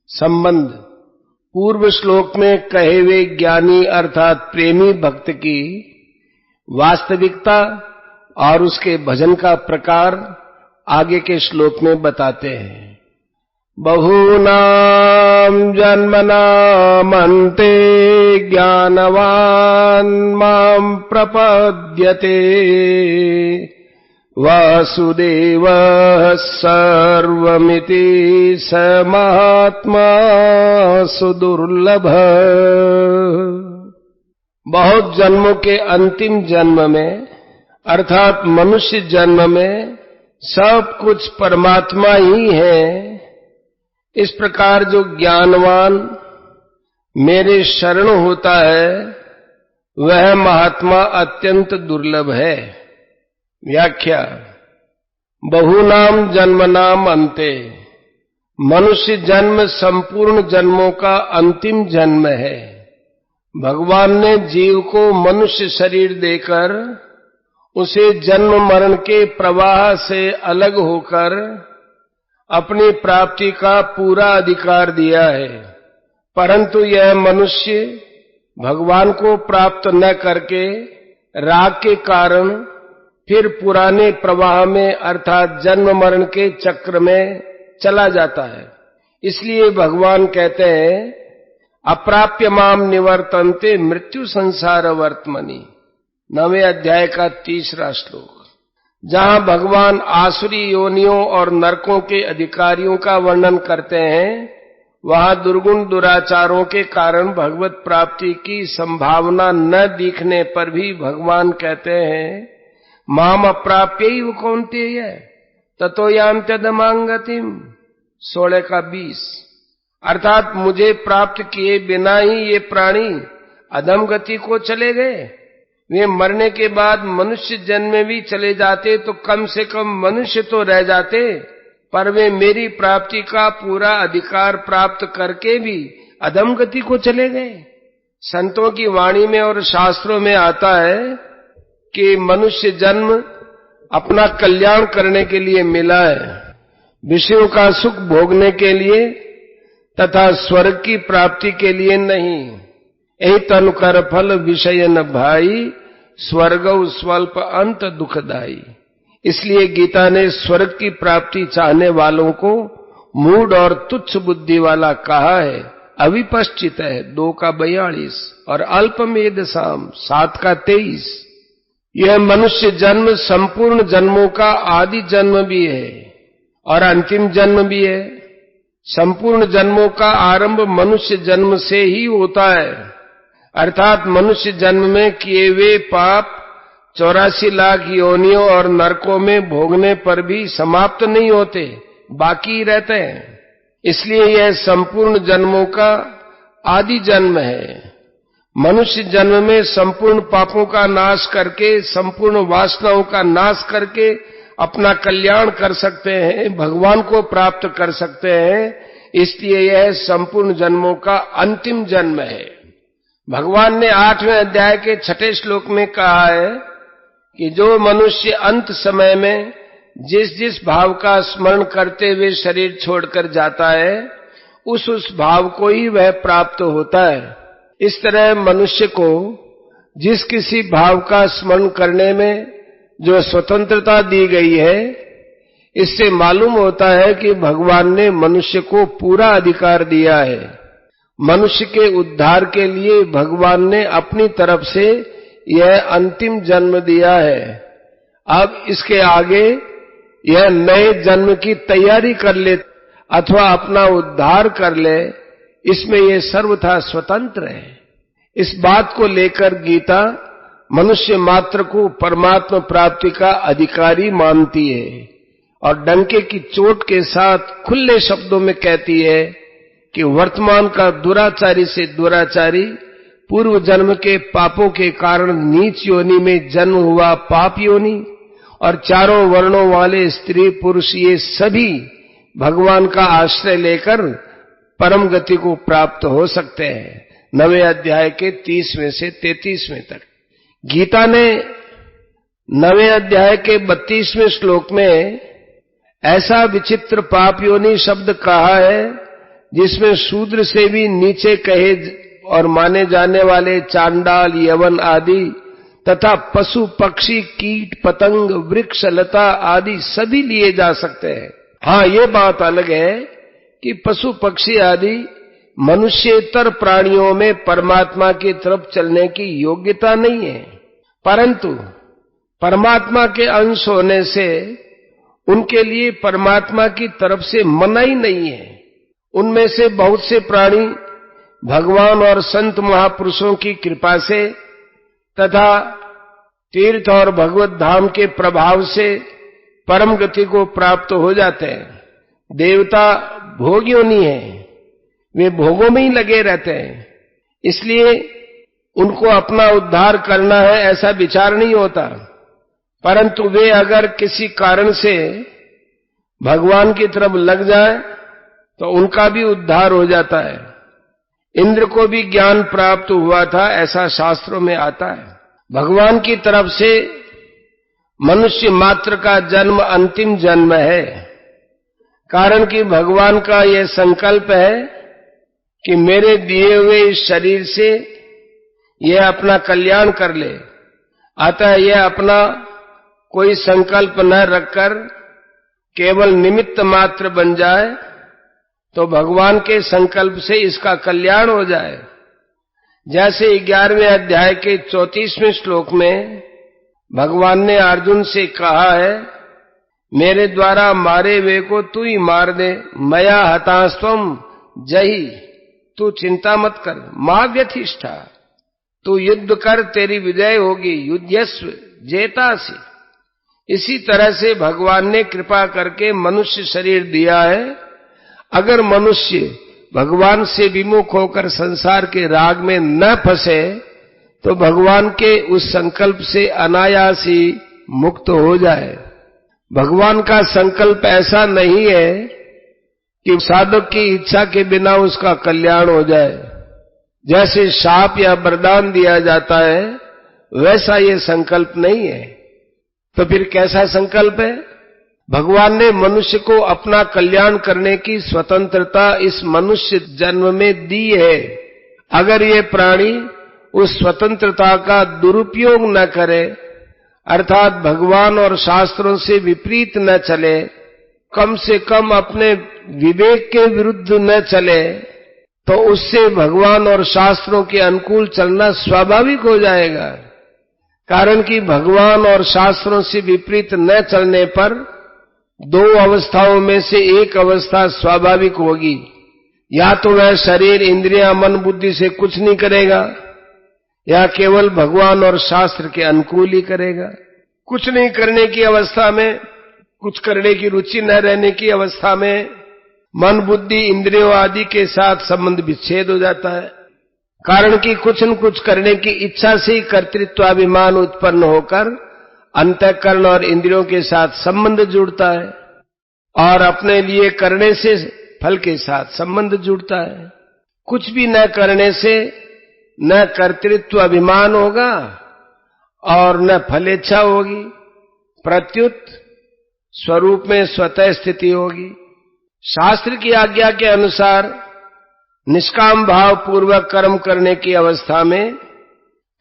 संबंध पूर्व श्लोक में कहे हुए ज्ञानी अर्थात प्रेमी भक्त की वास्तविकता और उसके भजन का प्रकार आगे के श्लोक में बताते हैं। बहूनां जन्मनां अन्ते ज्ञानवान् मां प्रपद्यते वासुदेवः सर्वमिति स महात्मा सुदुर्लभः। बहुत जन्मों के अंतिम जन्म में अर्थात मनुष्य जन्म में सब कुछ परमात्मा ही है, इस प्रकार जो ज्ञानवान मेरे शरण होता है वह महात्मा अत्यंत दुर्लभ है। व्याख्या। बहुनाम जन्मनाम अन्ते, मनुष्य जन्म संपूर्ण जन्मों का अंतिम जन्म है। भगवान ने जीव को मनुष्य शरीर देकर उसे जन्म मरण के प्रवाह से अलग होकर अपनी प्राप्ति का पूरा अधिकार दिया है, परंतु यह मनुष्य भगवान को प्राप्त न करके राग के कारण फिर पुराने प्रवाह में अर्थात जन्म मरण के चक्र में चला जाता है। इसलिए भगवान कहते हैं अप्राप्य माम निवर्तन्ते मृत्यु संसार वर्तमनि, 9वें अध्याय का 3रा श्लोक, जहां भगवान आसुरी योनियों और नरकों के अधिकारियों का वर्णन करते हैं, वहां दुर्गुण दुराचारों के कारण भगवत प्राप्ति की संभावना न दिखने पर भी भगवान कहते हैं माम अप्राप्यैव कौन्तेय ततो यान्त्यधमां गतिम्, 16 का 20, अर्थात मुझे प्राप्त किए बिना ही ये प्राणी अधम गति को चले गए। वे मरने के बाद मनुष्य जन्म में भी चले जाते तो कम से कम मनुष्य तो रह जाते, पर वे मेरी प्राप्ति का पूरा अधिकार प्राप्त करके भी अधम गति को चले गए। संतों की वाणी में और शास्त्रों में आता है कि मनुष्य जन्म अपना कल्याण करने के लिए मिला है, विषयों का सुख भोगने के लिए तथा स्वर्ग की प्राप्ति के लिए नहीं। यही तनु कर फल विषय न भाई, स्वर्गौ स्वल्प अंत दुखदाई। इसलिए गीता ने स्वर्ग की प्राप्ति चाहने वालों को मूढ़ और तुच्छ बुद्धि वाला कहा है। अविपश्चित है 2 का 42 और अल्पमेधसाम 7 का 23। यह मनुष्य जन्म संपूर्ण जन्मों का आदि जन्म भी है और अंतिम जन्म भी है। संपूर्ण जन्मों का आरंभ मनुष्य जन्म से ही होता है, अर्थात मनुष्य जन्म में किए हुए पाप 84 लाख योनियों और नरकों में भोगने पर भी समाप्त नहीं होते, बाकी रहते हैं। इसलिए यह संपूर्ण जन्मों का आदि जन्म है। मनुष्य जन्म में संपूर्ण पापों का नाश करके, संपूर्ण वासनाओं का नाश करके अपना कल्याण कर सकते हैं, भगवान को प्राप्त कर सकते हैं। इसलिए यह संपूर्ण जन्मों का अंतिम जन्म है। भगवान ने 8वें अध्याय के 6ठे श्लोक में कहा है कि जो मनुष्य अंत समय में जिस जिस भाव का स्मरण करते हुए शरीर छोड़कर जाता है, उस भाव को ही वह प्राप्त होता है। इस तरह मनुष्य को जिस किसी भाव का स्मरण करने में जो स्वतंत्रता दी गई है, इससे मालूम होता है कि भगवान ने मनुष्य को पूरा अधिकार दिया है। मनुष्य के उद्धार के लिए भगवान ने अपनी तरफ से यह अंतिम जन्म दिया है। अब इसके आगे यह नए जन्म की तैयारी कर ले अथवा अपना उद्धार कर ले, इसमें यह सर्वथा स्वतंत्र है। इस बात को लेकर गीता मनुष्य मात्र को परमात्मा प्राप्ति का अधिकारी मानती है और डंके की चोट के साथ खुले शब्दों में कहती है कि वर्तमान का दुराचारी से दुराचारी, पूर्व जन्म के पापों के कारण नीच योनि में जन्म हुआ पाप योनि और चारों वर्णों वाले स्त्री पुरुष ये सभी भगवान का आश्रय लेकर परम गति को प्राप्त हो सकते हैं। 9वें अध्याय के 30वें से 33वें तक। गीता ने 9वें अध्याय के 32वें श्लोक में ऐसा विचित्र पाप योनि शब्द कहा है जिसमें शूद्र से भी नीचे कहे और माने जाने वाले चांडाल, यवन आदि तथा पशु, पक्षी, कीट, पतंग, वृक्ष, लता आदि सभी लिए जा सकते हैं। हाँ, ये बात अलग है कि पशु, पक्षी आदि मनुष्येतर प्राणियों में परमात्मा की तरफ चलने की योग्यता नहीं है, परंतु परमात्मा के अंश होने से उनके लिए परमात्मा की तरफ से मनाही नहीं है। उनमें से बहुत से प्राणी भगवान और संत महापुरुषों की कृपा से तथा तीर्थ और भगवत धाम के प्रभाव से परम गति को प्राप्त हो जाते हैं। देवता भोगियों नहीं है, वे भोगों में ही लगे रहते हैं, इसलिए उनको अपना उद्धार करना है ऐसा विचार नहीं होता। परंतु वे अगर किसी कारण से भगवान की तरफ लग जाए तो उनका भी उद्धार हो जाता है। इंद्र को भी ज्ञान प्राप्त हुआ था, ऐसा शास्त्रों में आता है। भगवान की तरफ से मनुष्य मात्र का जन्म अंतिम जन्म है, कारण कि भगवान का यह संकल्प है कि मेरे दिए हुए इस शरीर से यह अपना कल्याण कर ले। अतः यह अपना कोई संकल्प न रखकर केवल निमित्त मात्र बन जाए तो भगवान के संकल्प से इसका कल्याण हो जाए। जैसे 11वें अध्याय के 34वें श्लोक में भगवान ने अर्जुन से कहा है, मेरे द्वारा मारे वे को तू ही मार दे, मया हतास्त्वम जही, तू चिंता मत कर, मां व्यथिष्ठा, तू युद्ध कर, तेरी विजय होगी, युध्यस्व जेतासी। इसी तरह से भगवान ने कृपा करके मनुष्य शरीर दिया है। अगर मनुष्य भगवान से विमुख होकर संसार के राग में न फंसे तो भगवान के उस संकल्प से अनायास ही मुक्त हो जाए। भगवान का संकल्प ऐसा नहीं है कि साधक की इच्छा के बिना उसका कल्याण हो जाए। जैसे शाप या वरदान दिया जाता है वैसा ये संकल्प नहीं है। तो फिर कैसा संकल्प है? भगवान ने मनुष्य को अपना कल्याण करने की स्वतंत्रता इस मनुष्य जन्म में दी है। अगर ये प्राणी उस स्वतंत्रता का दुरुपयोग न करे, अर्थात भगवान और शास्त्रों से विपरीत न चले, कम से कम अपने विवेक के विरुद्ध न चले, तो उससे भगवान और शास्त्रों के अनुकूल चलना स्वाभाविक हो जाएगा। कारण कि भगवान और शास्त्रों से विपरीत न चलने पर दो अवस्थाओं में से एक अवस्था स्वाभाविक होगी। या तो वह शरीर, इंद्रियां, मन, बुद्धि से कुछ नहीं करेगा, या केवल भगवान और शास्त्र के अनुकूल ही करेगा। कुछ नहीं करने की अवस्था में, कुछ करने की रुचि न रहने की अवस्था में मन, बुद्धि, इंद्रियों आदि के साथ संबंध विच्छेद हो जाता है। कारण कि कुछ न कुछ करने की इच्छा से ही कर्तृत्वाभिमान उत्पन्न होकर अंतःकरण और इंद्रियों के साथ संबंध जुड़ता है, और अपने लिए करने से फल के साथ संबंध जुड़ता है। कुछ भी न करने से न कर्तृत्व अभिमान होगा और न फलेच्छा होगी, प्रत्युत स्वरूप में स्वतः स्थिति होगी। शास्त्र की आज्ञा के अनुसार निष्काम भाव पूर्वक कर्म करने की अवस्था में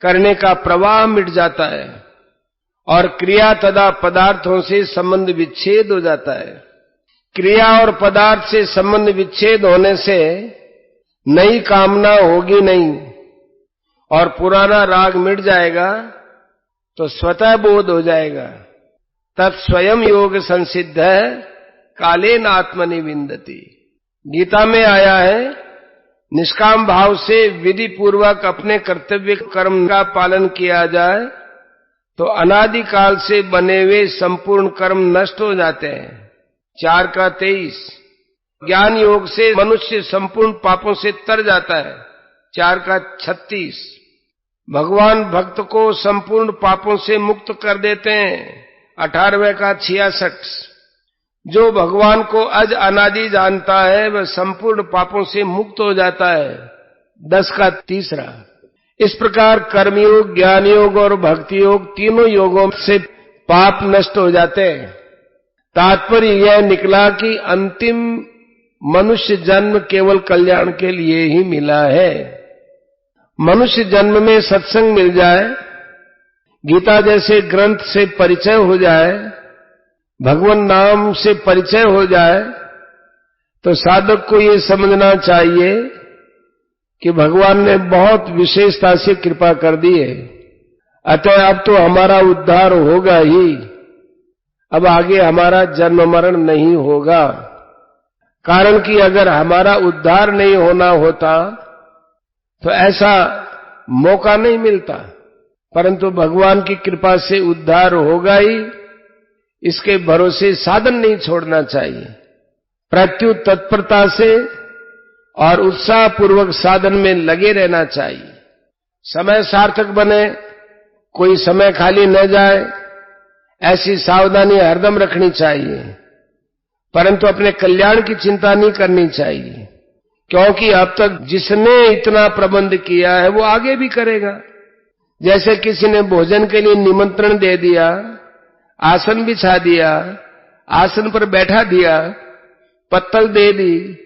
करने का प्रवाह मिट जाता है और क्रिया तथा पदार्थों से संबंध विच्छेद हो जाता है। क्रिया और पदार्थ से संबंध विच्छेद होने से नई कामना होगी नहीं और पुराना राग मिट जाएगा, तो स्वतः बोध हो जाएगा। तत्स्वयं योग संसिद्ध है, कालेन आत्मनि विन्दति। गीता में आया है, निष्काम भाव से विधि पूर्वक अपने कर्तव्य कर्म का पालन किया जाए तो अनादि काल से बने हुए संपूर्ण कर्म नष्ट हो जाते हैं। 4:23। ज्ञान योग से मनुष्य संपूर्ण पापों से तर जाता है। 4:36। भगवान भक्त को संपूर्ण पापों से मुक्त कर देते हैं। 18:66। जो भगवान को अज अनादि जानता है वह संपूर्ण पापों से मुक्त हो जाता है। 10:3। इस प्रकार कर्मयोग, ज्ञान योग और भक्ति योग तीनों योगों से पाप नष्ट हो जाते हैं। तात्पर्य यह निकला कि अंतिम मनुष्य जन्म केवल कल्याण के लिए ही मिला है। मनुष्य जन्म में सत्संग मिल जाए, गीता जैसे ग्रंथ से परिचय हो जाए, भगवान नाम से परिचय हो जाए, तो साधक को ये समझना चाहिए कि भगवान ने बहुत विशेषता से कृपा कर दी है, अतः अब तो हमारा उद्धार होगा ही, अब आगे हमारा जन्म मरण नहीं होगा। कारण कि अगर हमारा उद्धार नहीं होना होता तो ऐसा मौका नहीं मिलता, परंतु भगवान की कृपा से उद्धार होगा ही, इसके भरोसे साधन नहीं छोड़ना चाहिए। प्रत्युत तत्परता से और उत्साह पूर्वक साधन में लगे रहना चाहिए। समय सार्थक बने, कोई समय खाली न जाए, ऐसी सावधानी हरदम रखनी चाहिए, परंतु अपने कल्याण की चिंता नहीं करनी चाहिए, क्योंकि अब तक जिसने इतना प्रबंध किया है वो आगे भी करेगा। जैसे किसी ने भोजन के लिए निमंत्रण दे दिया, आसन बिछा दिया, आसन पर बैठा दिया, पत्तल दे दी,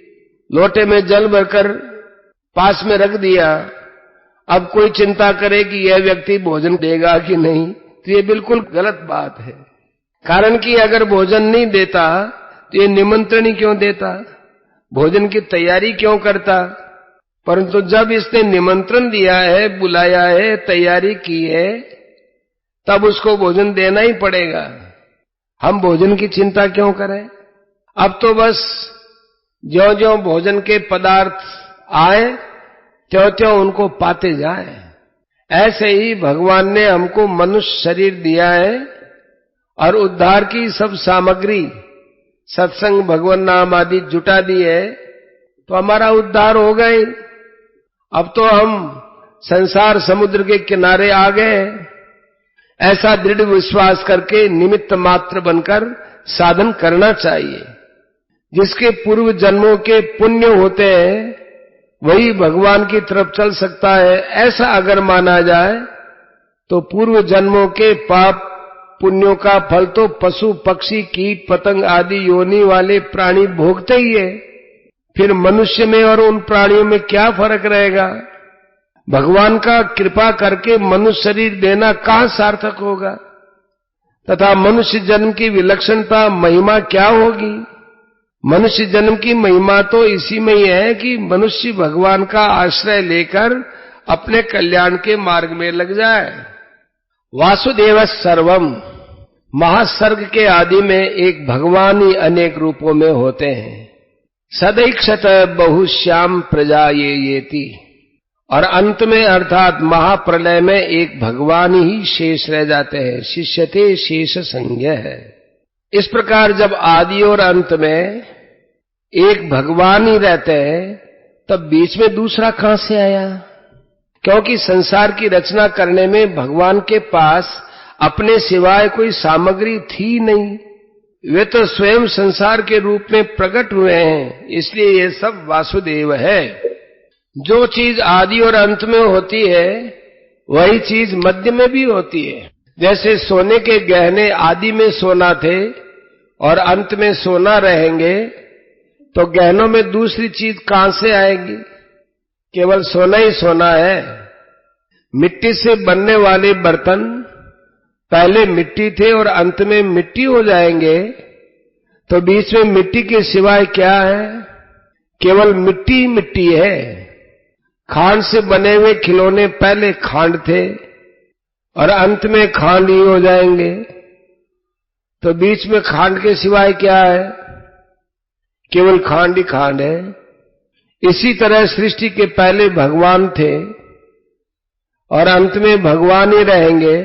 लोटे में जल भरकर पास में रख दिया, अब कोई चिंता करे कि यह व्यक्ति भोजन देगा कि नहीं, तो ये बिल्कुल गलत बात है। कारण कि अगर भोजन नहीं देता तो ये निमंत्रण ही क्यों देता, भोजन की तैयारी क्यों करता। परंतु जब इसने निमंत्रण दिया है, बुलाया है, तैयारी की है, तब उसको भोजन देना ही पड़ेगा। हम भोजन की चिंता क्यों करें। अब तो बस ज्यों-ज्यों भोजन के पदार्थ आए त्यों-त्यों उनको पाते जाए। ऐसे ही भगवान ने हमको मनुष्य शरीर दिया है और उद्धार की सब सामग्री सत्संग, भगवान नाम आदि जुटा दी है, तो हमारा उद्धार हो गए। अब तो हम संसार समुद्र के किनारे आ गए। ऐसा दृढ़ विश्वास करके निमित्त मात्र बनकर साधन करना चाहिए। जिसके पूर्व जन्मों के पुण्य होते हैं वही भगवान की तरफ चल सकता है, ऐसा अगर माना जाए तो पूर्व जन्मों के पाप पुण्यों का फल तो पशु पक्षी कीट पतंग आदि योनि वाले प्राणी भोगते ही है। फिर मनुष्य में और उन प्राणियों में क्या फर्क रहेगा। भगवान का कृपा करके मनुष्य शरीर देना कहां सार्थक होगा, तथा मनुष्य जन्म की विलक्षणता महिमा क्या होगी। मनुष्य जन्म की महिमा तो इसी में ही है कि मनुष्य भगवान का आश्रय लेकर अपने कल्याण के मार्ग में लग जाए। वासुदेव सर्वम, महासर्ग के आदि में एक भगवान ही अनेक रूपों में होते हैं। सदैक्षत बहुश्याम प्रजा येति, और अंत में अर्थात महाप्रलय में एक भगवान ही शेष रह जाते हैं। शिष्यते शेष संज्ञ है। इस प्रकार जब आदि और अंत में एक भगवान ही रहते हैं, तब बीच में दूसरा कहां से आया। क्योंकि संसार की रचना करने में भगवान के पास अपने सिवाय कोई सामग्री थी नहीं, वे तो स्वयं संसार के रूप में प्रकट हुए हैं, इसलिए ये सब वासुदेव है। जो चीज आदि और अंत में होती है वही चीज मध्य में भी होती है। जैसे सोने के गहने आदि में सोना थे और अंत में सोना रहेंगे, तो गहनों में दूसरी चीज कहां से आएगी, केवल सोना ही सोना है। मिट्टी से बनने वाले बर्तन पहले मिट्टी थे और अंत में मिट्टी हो जाएंगे, तो बीच में मिट्टी के सिवाय क्या है, केवल मिट्टी मिट्टी है। खांड से बने हुए खिलौने पहले खांड थे और अंत में खांड ही हो जाएंगे, तो बीच में खांड के सिवाय क्या है, केवल खांड ही खांड है। इसी तरह सृष्टि के पहले भगवान थे और अंत में भगवान ही रहेंगे,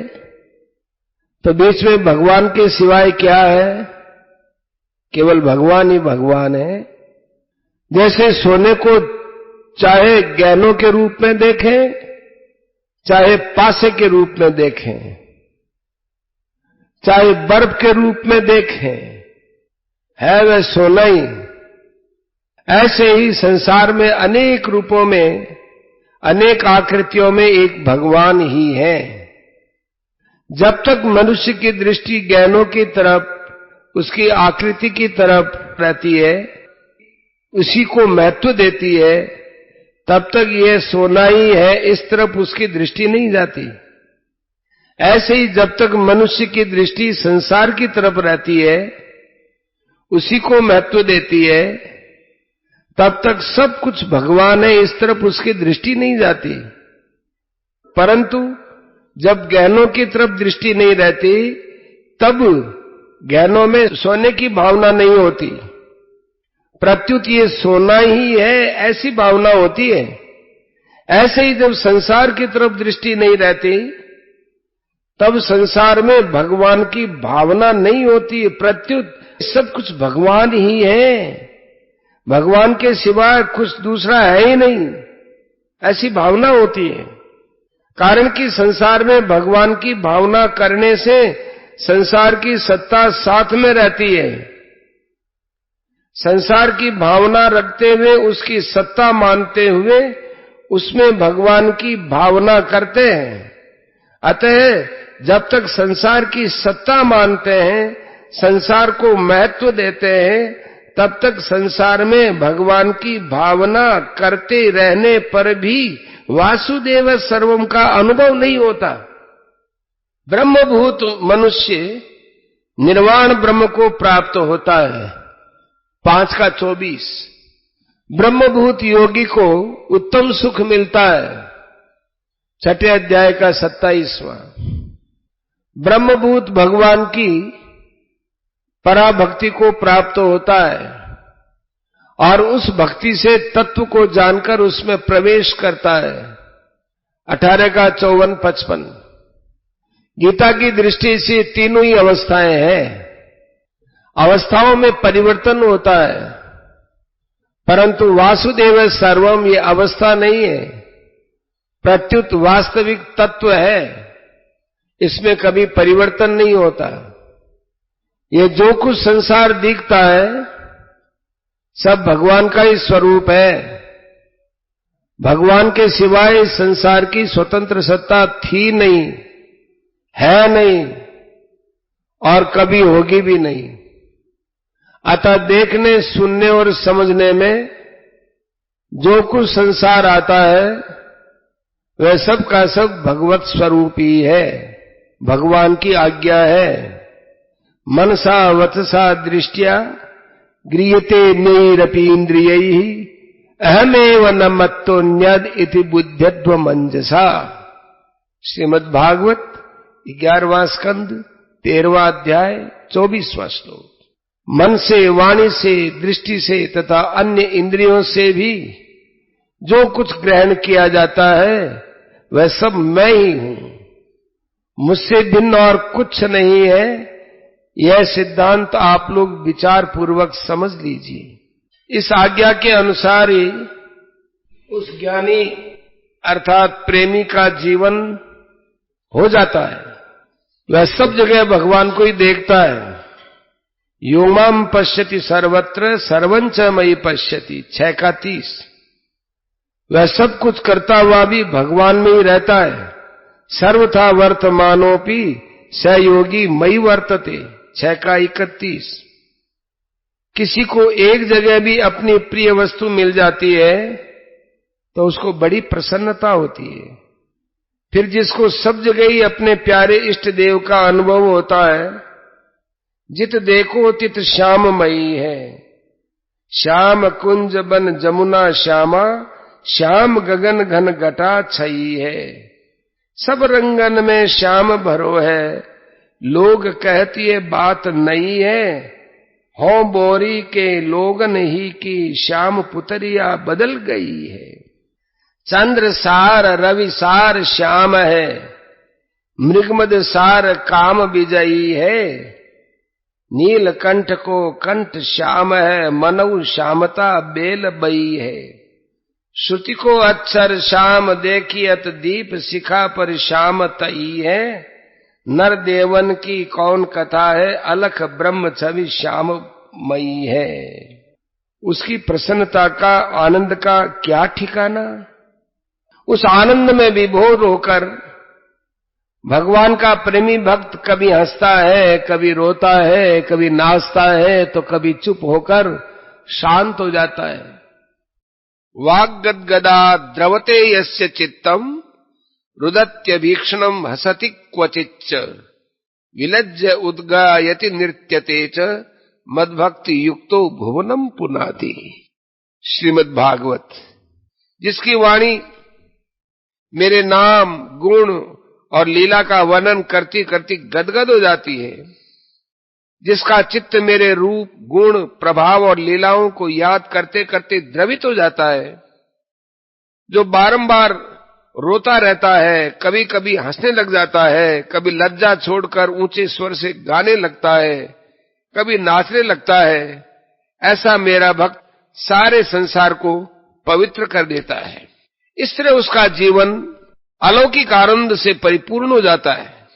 तो बीच में भगवान के सिवाय क्या है, केवल भगवान ही भगवान है। जैसे सोने को चाहे गहनों के रूप में देखें, चाहे पासे के रूप में देखें, चाहे बर्फ के रूप में देखें, है वह सोना ही। ऐसे ही संसार में अनेक रूपों में, अनेक आकृतियों में एक भगवान ही है। जब तक मनुष्य की दृष्टि गहनों की तरफ, उसकी आकृति की तरफ रहती है, उसी को महत्व देती है, तब तक यह सोना ही है इस तरफ उसकी दृष्टि नहीं जाती। ऐसे ही जब तक मनुष्य की दृष्टि संसार की तरफ रहती है, उसी को महत्व देती है, तब तक सब कुछ भगवान है इस तरफ उसकी दृष्टि नहीं जाती। परंतु जब ज्ञानों की तरफ दृष्टि नहीं रहती, तब ज्ञानों में सोने की भावना नहीं होती, प्रत्युत ये सोना ही है ऐसी भावना होती है। ऐसे ही जब संसार की तरफ दृष्टि नहीं रहती, तब संसार में भगवान की भावना नहीं होती, प्रत्युत सब कुछ भगवान ही है, भगवान के सिवाय कुछ दूसरा है ही नहीं, ऐसी भावना होती है। कारण कि संसार में भगवान की भावना करने से संसार की सत्ता साथ में रहती है। संसार की भावना रखते हुए, उसकी सत्ता मानते हुए उसमें भगवान की भावना करते हैं। अतः जब तक संसार की सत्ता मानते हैं, संसार को महत्व देते हैं, तब तक संसार में भगवान की भावना करते रहने पर भी वासुदेव सर्वम का अनुभव नहीं होता। ब्रह्मभूत मनुष्य निर्वाण ब्रह्म को प्राप्त होता है। 5:24 ब्रह्मभूत योगी को उत्तम सुख मिलता है। 6 अध्याय का 27वां ब्रह्मभूत भगवान की पराभक्ति को प्राप्त होता है और उस भक्ति से तत्व को जानकर उसमें प्रवेश करता है। 18 का 54-55 गीता की दृष्टि से तीनों ही अवस्थाएं हैं। अवस्थाओं में परिवर्तन होता है, परंतु वासुदेव सर्वम ये अवस्था नहीं है, प्रत्युत वास्तविक तत्व है, इसमें कभी परिवर्तन नहीं होता। ये जो कुछ संसार दिखता है सब भगवान का ही स्वरूप है। भगवान के सिवाय इस संसार की स्वतंत्र सत्ता थी नहीं, है नहीं और कभी होगी भी नहीं। अतः देखने, सुनने और समझने में जो कुछ संसार आता है वह सब का सब भगवत स्वरूप ही है, भगवान की आज्ञा है। मनसा वचसा दृष्टिया गृह्यते नैरपि इंद्रियैः अहमेव न मत्तोऽन्यद् इति बुद्ध्यध्व मंजसा। श्रीमद् भागवत 11वां स्कंद 13वां अध्याय 24वां श्लोक। मन से, वाणी से, दृष्टि से तथा अन्य इंद्रियों से भी जो कुछ ग्रहण किया जाता है वह सब मैं ही हूं, मुझसे भिन्न और कुछ नहीं है। यह सिद्धांत आप लोग विचार पूर्वक समझ लीजिए। इस आज्ञा के अनुसार ही उस ज्ञानी अर्थात प्रेमी का जीवन हो जाता है। वह सब जगह भगवान को ही देखता है। यो माम पश्यति सर्वत्र सर्वं च मयि पश्यति 6:30 वह सब कुछ करता हुआ भी भगवान में ही रहता है। सर्वथा वर्तमानोपि स योगी मयि वर्तते 6:31 किसी को एक जगह भी अपनी प्रिय वस्तु मिल जाती है तो उसको बड़ी प्रसन्नता होती है। फिर जिसको सब जगह ही अपने प्यारे इष्ट देव का अनुभव होता है, जित देखो तित श्याममयी है। श्याम कुंज बन जमुना श्यामा, श्याम गगन घन घटा छई है। सब रंगन में श्याम भरो है, लोग कहती है बात नहीं है। हो बोरी के लोगन ही की, श्याम पुतरिया बदल गई है। चंद्र सार रवि सार श्याम है, मृगमद सार काम विजयी है। नीलकंठ को कंठ श्याम है, मनऊ श्यामता बेल बई है। श्रुति को अक्षर श्याम देखियत दीप, शिखा पर श्याम तई है। नर देवन की कौन कथा है, अलख ब्रह्म छवि श्याममयी है। उसकी प्रसन्नता का, आनंद का क्या ठिकाना। उस आनंद में विभोर होकर भगवान का प्रेमी भक्त कभी हंसता है, कभी रोता है, कभी नाचता है, तो कभी चुप होकर शांत हो जाता है। वाग्गद्गदा द्रवते यस्य चित्तम रुदत्यभीक्षणम हसति क्वचिच्च विलज्य उद्गायति नृत्यते च मद्भक्ति युक्तो भुवनम पुनाति। श्रीमद् भागवत। जिसकी वाणी मेरे नाम, गुण और लीला का वर्णन करती करती गदगद हो जाती है, जिसका चित्त मेरे रूप, गुण, प्रभाव और लीलाओं को याद करते करते द्रवित हो जाता है, जो बारंबार रोता रहता है, कभी कभी हंसने लग जाता है, कभी लज्जा छोड़कर ऊंचे स्वर से गाने लगता है, कभी नाचने लगता है, ऐसा मेरा भक्त सारे संसार को पवित्र कर देता है। इस तरह उसका जीवन अलौकिक आनंद से परिपूर्ण हो जाता है।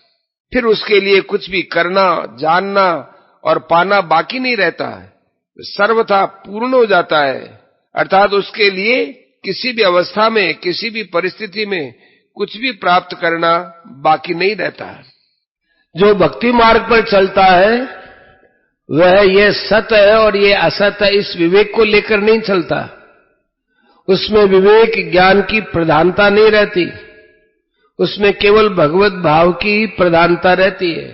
फिर उसके लिए कुछ भी करना, जानना और पाना बाकी नहीं रहता है, सर्वथा पूर्ण हो जाता है। अर्थात उसके लिए किसी भी अवस्था में, किसी भी परिस्थिति में कुछ भी प्राप्त करना बाकी नहीं रहता है। जो भक्ति मार्ग पर चलता है वह ये सत है और ये असत है इस विवेक को लेकर नहीं चलता। उसमें विवेक ज्ञान की प्रधानता नहीं रहती, उसमें केवल भगवत भाव की प्रधानता रहती है।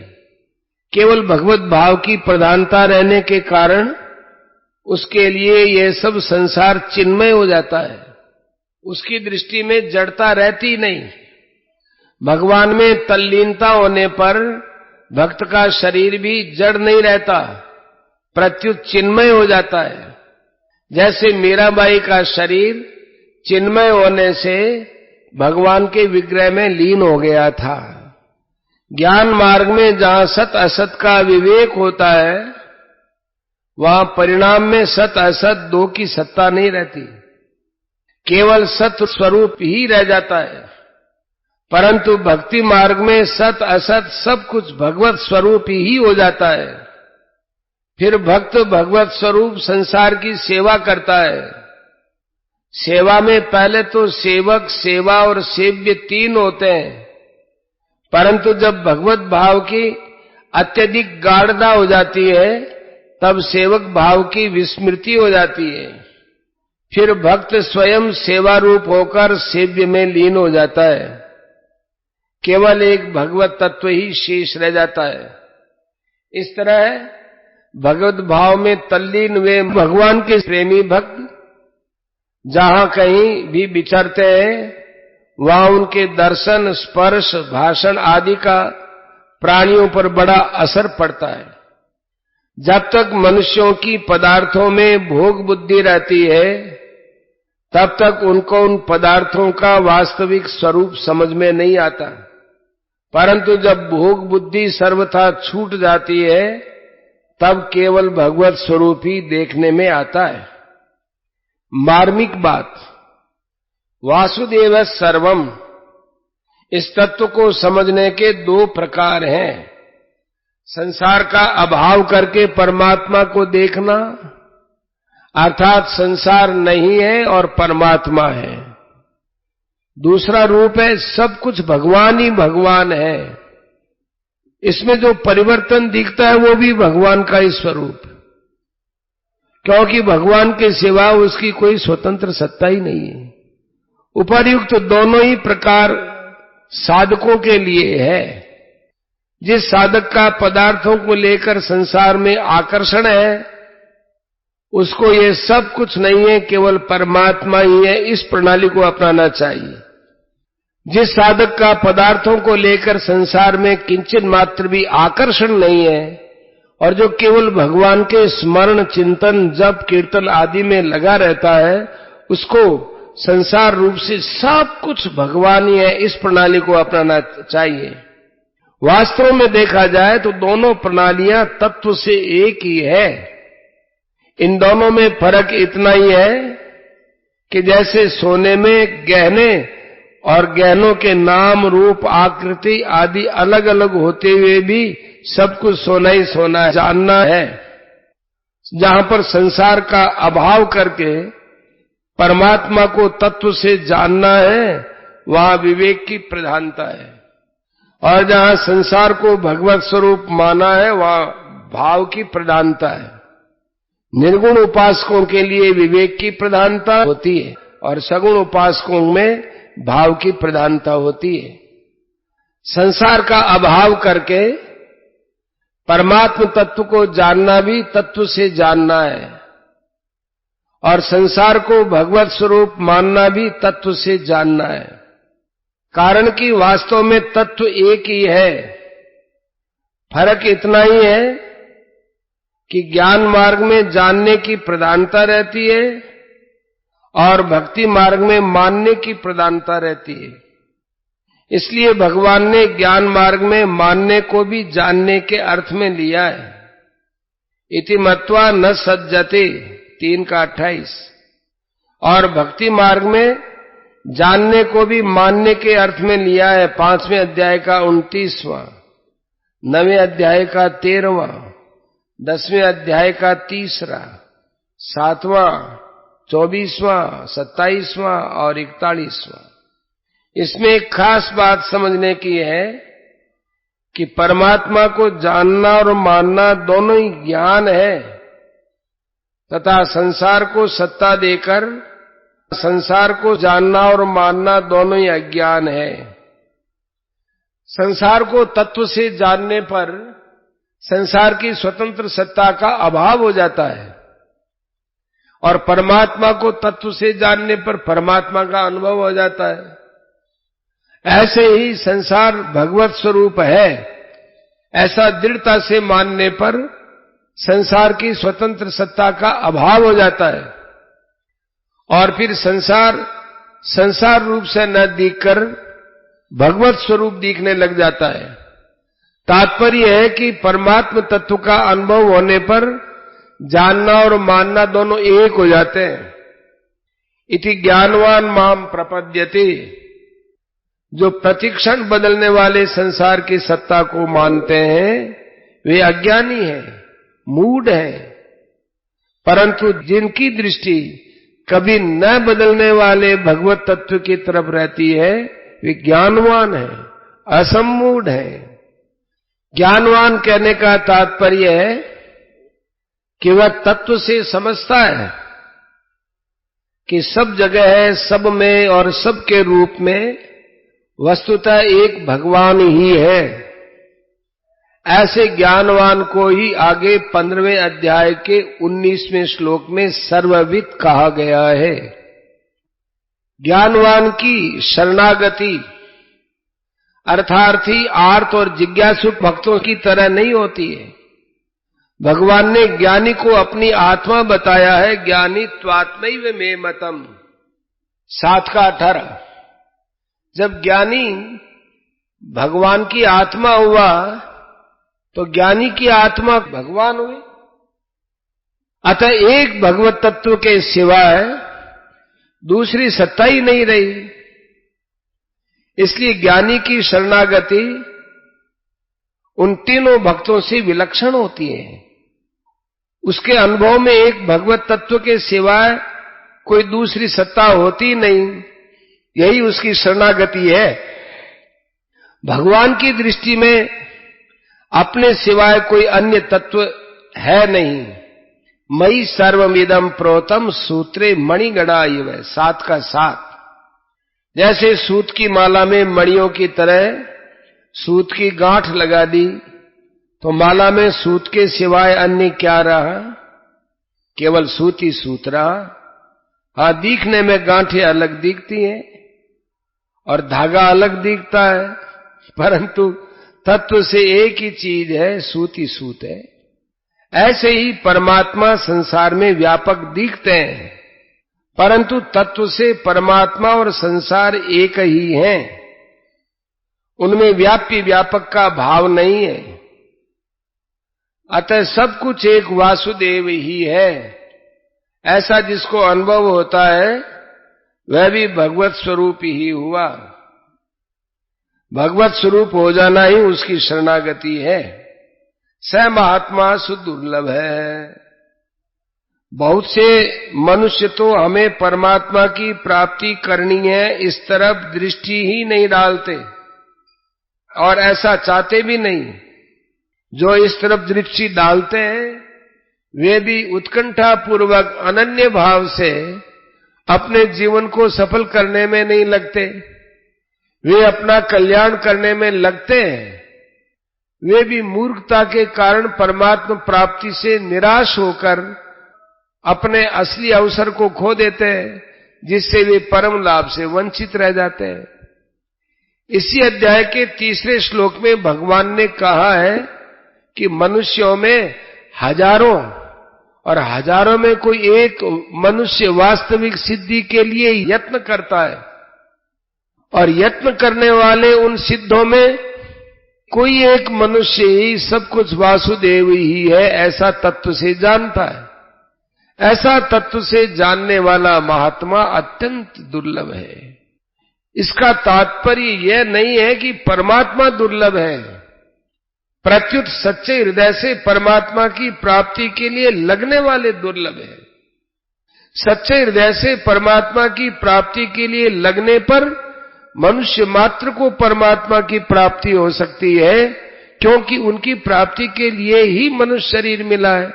केवल भगवत भाव की प्रधानता रहने के कारण उसके लिए यह सब संसार चिन्मय हो जाता है। उसकी दृष्टि में जड़ता रहती नहीं। भगवान में तल्लीनता होने पर भक्त का शरीर भी जड़ नहीं रहता, प्रत्युत चिन्मय हो जाता है। जैसे मीराबाई का शरीर चिन्मय होने से भगवान के विग्रह में लीन हो गया था। ज्ञान मार्ग में जहां सत असत का विवेक होता है, वहां परिणाम में सत असत दो की सत्ता नहीं रहती, केवल सत स्वरूप ही रह जाता है। परंतु भक्ति मार्ग में सत असत सब कुछ भगवत स्वरूप ही हो जाता है। फिर भक्त भगवत स्वरूप संसार की सेवा करता है। सेवा में पहले तो सेवक, सेवा और सेव्य तीन होते हैं, परंतु जब भगवत भाव की अत्यधिक गाढ़ता हो जाती है तब सेवक भाव की विस्मृति हो जाती है। फिर भक्त स्वयं सेवा रूप होकर सेव्य में लीन हो जाता है। केवल एक भगवत तत्व ही शेष रह जाता है। इस तरह भगवत भाव में तल्लीन वे भगवान के प्रेमी भक्त जहां कहीं भी विचरते हैं, वहां उनके दर्शन, स्पर्श, भाषण आदि का प्राणियों पर बड़ा असर पड़ता है। जब तक मनुष्यों की पदार्थों में भोग बुद्धि रहती है, तब तक उनको उन पदार्थों का वास्तविक स्वरूप समझ में नहीं आता। परंतु जब भोग बुद्धि सर्वथा छूट जाती है, तब केवल भगवत स्वरूप ही देखने में आता है। मार्मिक बात, वासुदेव सर्वम, इस तत्व को समझने के दो प्रकार हैं। संसार का अभाव करके परमात्मा को देखना, अर्थात संसार नहीं है और परमात्मा है। दूसरा रूप है सब कुछ भगवान ही भगवान है। इसमें जो परिवर्तन दिखता है वो भी भगवान का ही स्वरूप, क्योंकि भगवान के सिवा उसकी कोई स्वतंत्र सत्ता ही नहीं है। उपर्युक्त दोनों ही प्रकार साधकों के लिए है। जिस साधक का पदार्थों को लेकर संसार में आकर्षण है, उसको ये सब कुछ नहीं है, केवल परमात्मा ही है, इस प्रणाली को अपनाना चाहिए। जिस साधक का पदार्थों को लेकर संसार में किंचित मात्र भी आकर्षण नहीं है और जो केवल भगवान के स्मरण, चिंतन, जप, कीर्तन आदि में लगा रहता है, उसको संसार रूप से सब कुछ भगवान ही है, इस प्रणाली को अपनाना चाहिए। वास्तव में देखा जाए तो दोनों प्रणालियां तत्व से एक ही है। इन दोनों में फर्क इतना ही है कि जैसे सोने में गहने और गहनों के नाम, रूप, आकृति आदि अलग अलग होते हुए भी सब कुछ सोना ही सोना जानना है, जहां पर संसार का अभाव करके परमात्मा को तत्व से जानना है, वहां विवेक की प्रधानता है। और जहां संसार को भगवत स्वरूप माना है, वहां भाव की प्रधानता है। निर्गुण उपासकों के लिए विवेक की प्रधानता होती है और सगुण उपासकों में भाव की प्रधानता होती है। संसार का अभाव करके परमात्म तत्व को जानना भी तत्व से जानना है और संसार को भगवत स्वरूप मानना भी तत्व से जानना है। कारण कि वास्तव में तत्व एक ही है, फर्क इतना ही है कि ज्ञान मार्ग में जानने की प्रधानता रहती है और भक्ति मार्ग में मानने की प्रधानता रहती है। इसलिए भगवान ने ज्ञान मार्ग में मानने को भी जानने के अर्थ में लिया है। इति मत्वा न सज्जते 3:28 और भक्ति मार्ग में जानने को भी मानने के अर्थ में लिया है। 5वें अध्याय का 29वां, 9वें अध्याय का 13वां, 10वें अध्याय का 3रा, 7वां, 24वां, 27वां और 41वां। इसमें एक खास बात समझने की है कि परमात्मा को जानना और मानना दोनों ही ज्ञान है तथा संसार को सत्ता देकर संसार को जानना और मानना दोनों ही अज्ञान है। संसार को तत्व से जानने पर संसार की स्वतंत्र सत्ता का अभाव हो जाता है और परमात्मा को तत्व से जानने पर परमात्मा का अनुभव हो जाता है। ऐसे ही संसार भगवत स्वरूप है ऐसा दृढ़ता से मानने पर संसार की स्वतंत्र सत्ता का अभाव हो जाता है और फिर संसार रूप से न दिखकर भगवत स्वरूप दिखने लग जाता है। तात्पर्य है कि परमात्म तत्व का अनुभव होने पर जानना और मानना दोनों एक हो जाते हैं। इति ज्ञानवान माम प्रपद्यते, जो प्रतिक्षण बदलने वाले संसार की सत्ता को मानते हैं वे अज्ञानी हैं, मूढ़ हैं, परंतु जिनकी दृष्टि कभी न बदलने वाले भगवत तत्व की तरफ रहती है वे ज्ञानवान हैं, असम्मूढ़ हैं। ज्ञानवान कहने का तात्पर्य है कि वह तत्व से समझता है कि सब जगह है, सब में और सब के रूप में वस्तुतः एक भगवान ही है। ऐसे ज्ञानवान को ही आगे 15वें अध्याय के 19वें श्लोक में सर्वविद कहा गया है। ज्ञानवान की शरणागति अर्थार्थी आर्त और जिज्ञासु भक्तों की तरह नहीं होती है। भगवान ने ज्ञानी को अपनी आत्मा बताया है। ज्ञानी त्वात्मैव मे मतम 7:18। जब ज्ञानी भगवान की आत्मा हुआ तो ज्ञानी की आत्मा भगवान हुई। अतः एक भगवत तत्व के सिवाय दूसरी सत्ता ही नहीं रही। इसलिए ज्ञानी की शरणागति उन तीनों भक्तों से विलक्षण होती है। उसके अनुभव में एक भगवत तत्व के सिवाय कोई दूसरी सत्ता होती नहीं। यही उसकी शरणागति है। भगवान की दृष्टि में अपने सिवाय कोई अन्य तत्व है नहीं। मयि सर्वमिदं प्रोतम सूत्रे मणिगणा इव 7:7। जैसे सूत की माला में मणियों की तरह सूत की गांठ लगा दी तो माला में सूत के सिवाय अन्य क्या रहा, केवल सूत ही सूत रहा। हाँ, दिखने में गांठें अलग दिखती हैं और धागा अलग दिखता है, परंतु तत्व से एक ही चीज है, सूत ही सूत है। ऐसे ही परमात्मा संसार में व्यापक दिखते हैं, परंतु तत्व से परमात्मा और संसार एक ही हैं। उनमें व्यापी व्यापक का भाव नहीं है। अतः सब कुछ एक वासुदेव ही है। ऐसा जिसको अनुभव होता है वह भी भगवत स्वरूप ही हुआ। भगवत स्वरूप हो जाना ही उसकी शरणागति है। स महात्मा सुदुर्लभ है। बहुत से मनुष्य तो हमें परमात्मा की प्राप्ति करनी है इस तरफ दृष्टि ही नहीं डालते और ऐसा चाहते भी नहीं। जो इस तरफ दृष्टि डालते हैं वे भी उत्कंठा पूर्वक अनन्य भाव से अपने जीवन को सफल करने में नहीं लगते, वे अपना कल्याण करने में लगते हैं। वे भी मूर्खता के कारण परमात्मा प्राप्ति से निराश होकर अपने असली अवसर को खो देते हैं, जिससे वे परम लाभ से वंचित रह जाते हैं। इसी अध्याय के 3 श्लोक में भगवान ने कहा है कि मनुष्यों में हजारों और हजारों में कोई एक मनुष्य वास्तविक सिद्धि के लिए यत्न करता है, और यत्न करने वाले उन सिद्धों में कोई एक मनुष्य ही सब कुछ वासुदेव ही है ऐसा तत्व से जानता है। ऐसा तत्व से जानने वाला महात्मा अत्यंत दुर्लभ है। इसका तात्पर्य यह नहीं है कि परमात्मा दुर्लभ है, प्रत्युत सच्चे हृदय से परमात्मा की प्राप्ति के लिए लगने वाले दुर्लभ है। सच्चे हृदय से परमात्मा की प्राप्ति के लिए लगने पर मनुष्य मात्र को परमात्मा की प्राप्ति हो सकती है, क्योंकि उनकी प्राप्ति के लिए ही मनुष्य शरीर मिला है।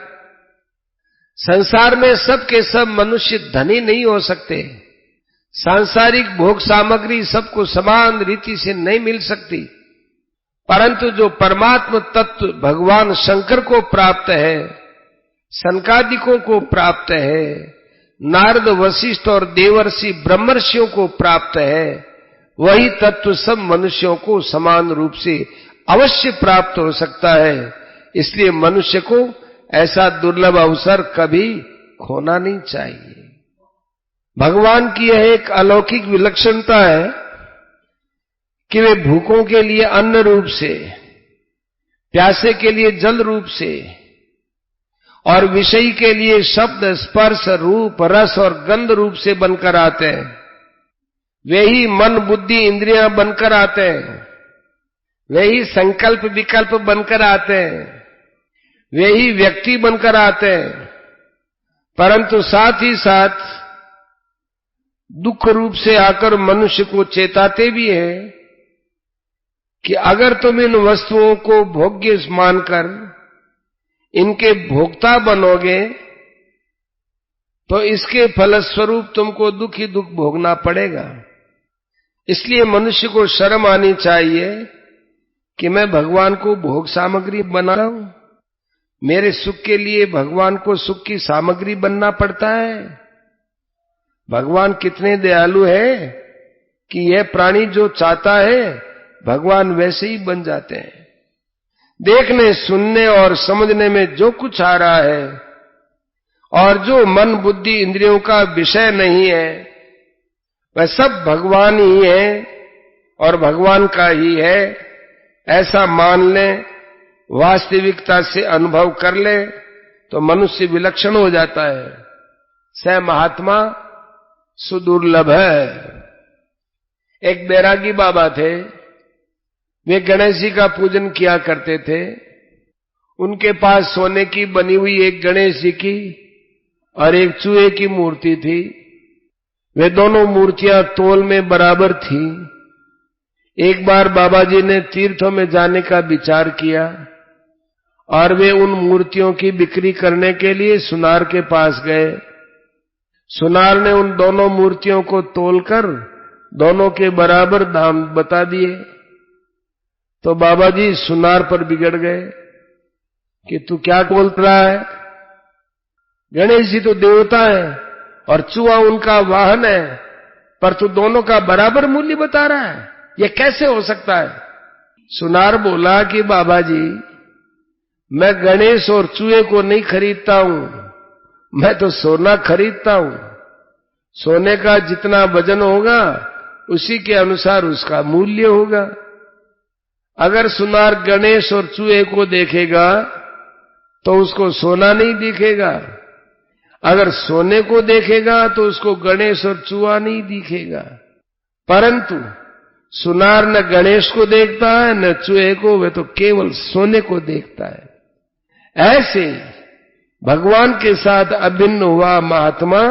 संसार में सब के सब मनुष्य धनी नहीं हो सकते। सांसारिक भोग सामग्री सबको समान रीति से नहीं मिल सकती, परंतु जो परमात्म तत्व भगवान शंकर को प्राप्त है, सनकादिकों को प्राप्त है, नारद वशिष्ठ और देवर्षि ब्रह्मर्षियों को प्राप्त है, वही तत्व सब मनुष्यों को समान रूप से अवश्य प्राप्त हो सकता है। इसलिए मनुष्य को ऐसा दुर्लभ अवसर कभी खोना नहीं चाहिए। भगवान की यह एक अलौकिक विलक्षणता है कि वे भूखों के लिए अन्न रूप से, प्यासे के लिए जल रूप से और विषयी के लिए शब्द, स्पर्श, रूप, रस और गंध रूप से बनकर आते हैं। वे ही मन, बुद्धि, इंद्रियां बनकर आते हैं। वे ही संकल्प, विकल्प बनकर आते हैं। वे ही व्यक्ति बनकर आते हैं, परंतु साथ ही साथ दुख रूप से आकर मनुष्य को चेताते भी हैं कि अगर तुम इन वस्तुओं को भोग्य मानकर इनके भोक्ता बनोगे तो इसके फलस्वरूप तुमको दुख ही दुख भोगना पड़ेगा। इसलिए मनुष्य को शर्म आनी चाहिए कि मैं भगवान को भोग सामग्री बना रहा हूं। मेरे सुख के लिए भगवान को सुख की सामग्री बनना पड़ता है। भगवान कितने दयालु है कि यह प्राणी जो चाहता है भगवान वैसे ही बन जाते हैं। देखने, सुनने और समझने में जो कुछ आ रहा है और जो मन, बुद्धि, इंद्रियों का विषय नहीं है, वह सब भगवान ही है और भगवान का ही है, ऐसा मान लें, वास्तविकता से अनुभव कर ले तो मनुष्य विलक्षण हो जाता है। स महात्मा सुदुर्लभ है। एक बैरागी बाबा थे, वे गणेश जी का पूजन किया करते थे। उनके पास सोने की बनी हुई एक गणेश जी की और एक चूहे की मूर्ति थी। वे दोनों मूर्तियां तोल में बराबर थी। एक बार बाबा जी ने तीर्थों में जाने का विचार किया और वे उन मूर्तियों की बिक्री करने के लिए सुनार के पास गए। सुनार ने उन दोनों मूर्तियों को तोलकर दोनों के बराबर दाम बता दिए। तो बाबा जी सुनार पर बिगड़ गए कि तू क्या बोल रहा है? गणेश जी तो देवता है और चूहा उनका वाहन है, पर तू दोनों का बराबर मूल्य बता रहा है, यह कैसे हो सकता है? सुनार बोला कि बाबा जी, मैं गणेश और चूहे को नहीं खरीदता हूं, मैं तो सोना खरीदता हूं। सोने का जितना वजन होगा उसी के अनुसार उसका मूल्य होगा। अगर सुनार गणेश और चूहे को देखेगा तो उसको सोना नहीं दिखेगा, अगर सोने को देखेगा तो उसको गणेश और चूहा नहीं दिखेगा। परंतु सुनार न गणेश को देखता है न चूहे को, वह तो केवल सोने को देखता है। ऐसे भगवान के साथ अभिन्न हुआ महात्मा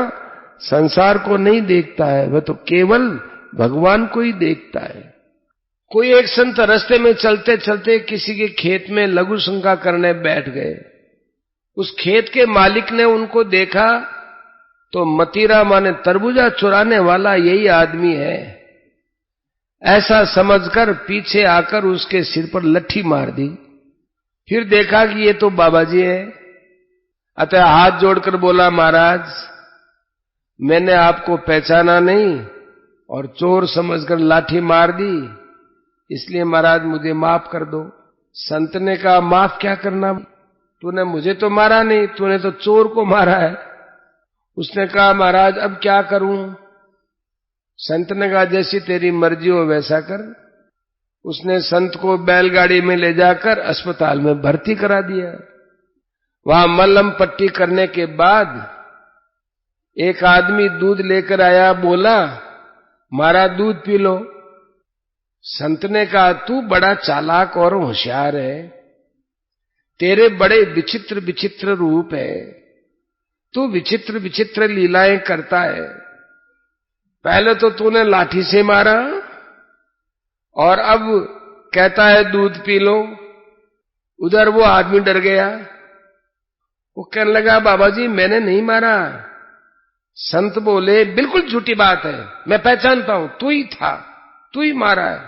संसार को नहीं देखता है, वह तो केवल भगवान को ही देखता है। कोई एक संत रास्ते में चलते चलते किसी के खेत में लघु शंका करने बैठ गए। उस खेत के मालिक ने उनको देखा तो मतीरा माने तरबूजा चुराने वाला यही आदमी है, ऐसा समझकर पीछे आकर उसके सिर पर लट्ठी मार दी। फिर देखा कि ये तो बाबा जी है, अतः हाथ जोड़कर बोला, महाराज मैंने आपको पहचाना नहीं और चोर समझकर लाठी मार दी, इसलिए महाराज मुझे माफ कर दो। संत ने कहा, माफ क्या करना, तूने मुझे तो मारा नहीं, तूने तो चोर को मारा है। उसने कहा, महाराज अब क्या करूं? संत ने कहा, जैसी तेरी मर्जी हो वैसा कर। उसने संत को बैलगाड़ी में ले जाकर अस्पताल में भर्ती करा दिया। वहां मलहम पट्टी करने के बाद एक आदमी दूध लेकर आया, बोला, मारा दूध पी लो। संत ने कहा, तू बड़ा चालाक और होशियार है, तेरे बड़े विचित्र विचित्र रूप है, तू विचित्र विचित्र लीलाएं करता है। पहले तो तूने लाठी से मारा और अब कहता है दूध पी लो। उधर वो आदमी डर गया, वो कहने लगा, बाबा जी मैंने नहीं मारा। संत बोले, बिल्कुल झूठी बात है, मैं पहचानता हूं, तू ही था, तू ही मारा है,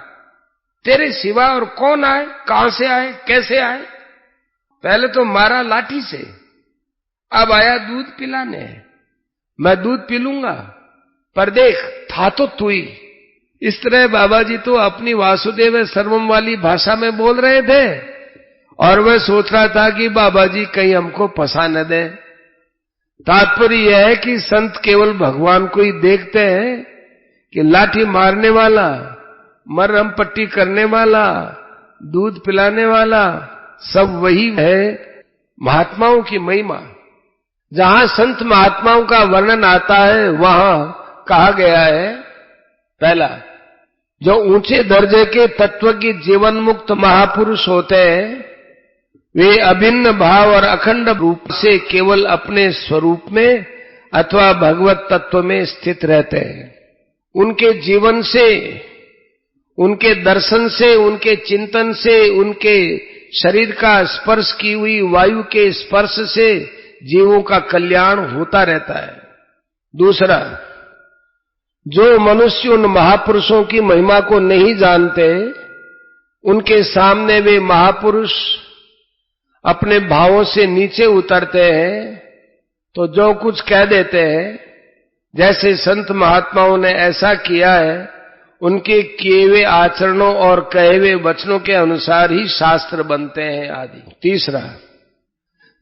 तेरे सिवा और कौन आए, कहां से आए, कैसे आए? पहले तो मारा लाठी से, अब आया दूध पिलाने। मैं दूध पी लूंगा, पर देख था तो तू ही। इस तरह बाबा जी तो अपनी वासुदेव सर्वम वाली भाषा में बोल रहे थे और वह सोच रहा था कि बाबा जी कहीं हमको फंसा न दे। तात्पर्य यह है कि संत केवल भगवान को ही देखते हैं कि लाठी मारने वाला, मरहम पट्टी करने वाला, दूध पिलाने वाला सब वही है। महात्माओं की महिमा, जहां संत महात्माओं का वर्णन आता है वहां कहा गया है, पहला, जो ऊंचे दर्जे के तत्वज्ञ जीवन मुक्त महापुरुष होते हैं वे अभिन्न भाव और अखंड रूप से केवल अपने स्वरूप में अथवा भगवत तत्व में स्थित रहते हैं। उनके जीवन से, उनके दर्शन से, उनके चिंतन से, उनके शरीर का स्पर्श की हुई वायु के स्पर्श से जीवों का कल्याण होता रहता है। दूसरा, जो मनुष्य उन महापुरुषों की महिमा को नहीं जानते, उनके सामने वे महापुरुष अपने भावों से नीचे उतरते हैं तो जो कुछ कह देते हैं, जैसे संत महात्माओं ने ऐसा किया है, उनके किए हुए आचरणों और कहे हुए वचनों के अनुसार ही शास्त्र बनते हैं आदि। तीसरा,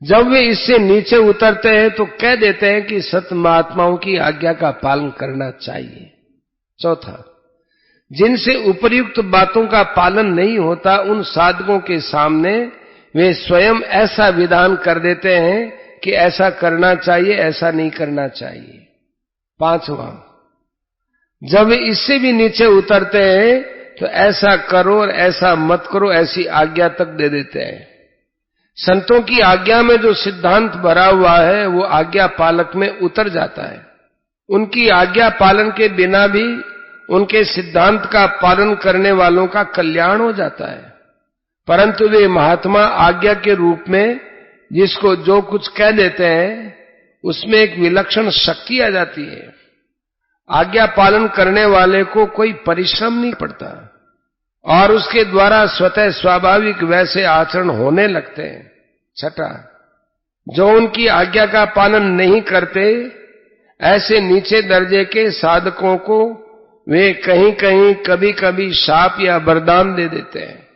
जब वे इससे नीचे उतरते हैं तो कह देते हैं कि संत महात्माओं की आज्ञा का पालन करना चाहिए। चौथा, जिनसे उपर्युक्त बातों का पालन नहीं होता उन साधकों के सामने वे स्वयं ऐसा विधान कर देते हैं कि ऐसा करना चाहिए, ऐसा नहीं करना चाहिए। पांचवा, जब वे इससे भी नीचे उतरते हैं तो ऐसा करो और ऐसा मत करो ऐसी आज्ञा तक दे देते हैं। संतों की आज्ञा में जो सिद्धांत भरा हुआ है वो आज्ञा पालक में उतर जाता है। उनकी आज्ञा पालन के बिना भी उनके सिद्धांत का पालन करने वालों का कल्याण हो जाता है, परंतु वे महात्मा आज्ञा के रूप में जिसको जो कुछ कह देते हैं उसमें एक विलक्षण शक्ति आ जाती है। आज्ञा पालन करने वाले को कोई परिश्रम नहीं पड़ता और उसके द्वारा स्वतः स्वाभाविक वैसे आचरण होने लगते हैं। छठा, जो उनकी आज्ञा का पालन नहीं करते ऐसे नीचे दर्जे के साधकों को वे कहीं कहीं कभी कभी शाप या वरदान दे देते हैं।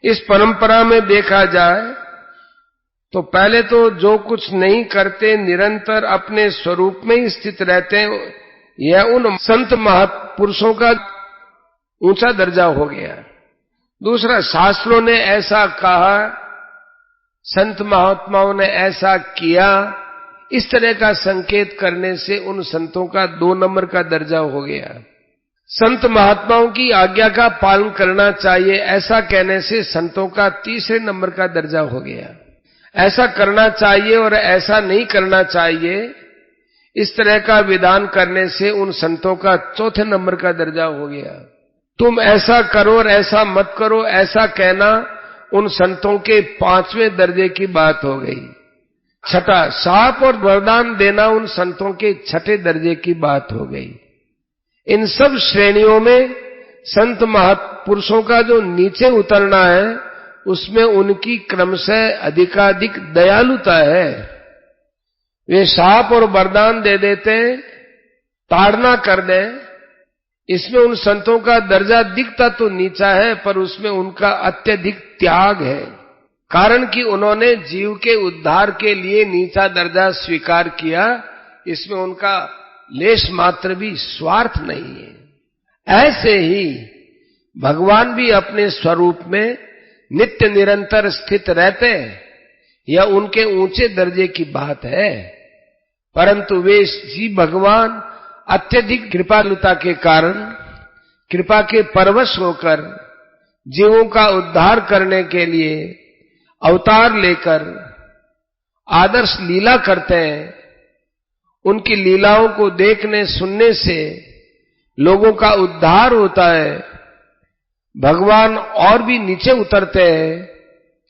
इस परंपरा में देखा जाए तो पहले तो जो कुछ नहीं करते निरंतर अपने स्वरूप में ही स्थित रहते हैं, यह उन संत महापुरुषों का ऊंचा दर्जा हो गया। दूसरा, शास्त्रों ने ऐसा कहा, संत महात्माओं ने ऐसा किया, इस तरह का संकेत करने से उन संतों का 2 नंबर का दर्जा हो गया। संत महात्माओं की आज्ञा का पालन करना चाहिए ऐसा कहने से संतों का 3 नंबर का दर्जा हो गया। ऐसा करना चाहिए और ऐसा नहीं करना चाहिए इस तरह का विधान करने से उन संतों का 4 नंबर का दर्जा हो गया। तुम ऐसा करो और ऐसा मत करो ऐसा कहना उन संतों के 5वें दर्जे की बात हो गई। छठा, शाप और वरदान देना उन संतों के छठे दर्जे की बात हो गई। इन सब श्रेणियों में संत महापुरुषों का जो नीचे उतरना है, उसमें उनकी क्रमशः अधिकाधिक दयालुता है। वे शाप और वरदान दे देते हैं, ताड़ना कर दें, इसमें उन संतों का दर्जा दिखता तो नीचा है, पर उसमें उनका अत्यधिक त्याग है। कारण कि उन्होंने जीव के उद्धार के लिए नीचा दर्जा स्वीकार किया, इसमें उनका लेश मात्र भी स्वार्थ नहीं है। ऐसे ही भगवान भी अपने स्वरूप में नित्य निरंतर स्थित रहते हैं, यह उनके ऊंचे दर्जे की बात है। परंतु वे जी भगवान अत्यधिक कृपालुता के कारण, कृपा के परवश होकर जीवों का उद्धार करने के लिए अवतार लेकर आदर्श लीला करते हैं। उनकी लीलाओं को देखने सुनने से लोगों का उद्धार होता है। भगवान और भी नीचे उतरते हैं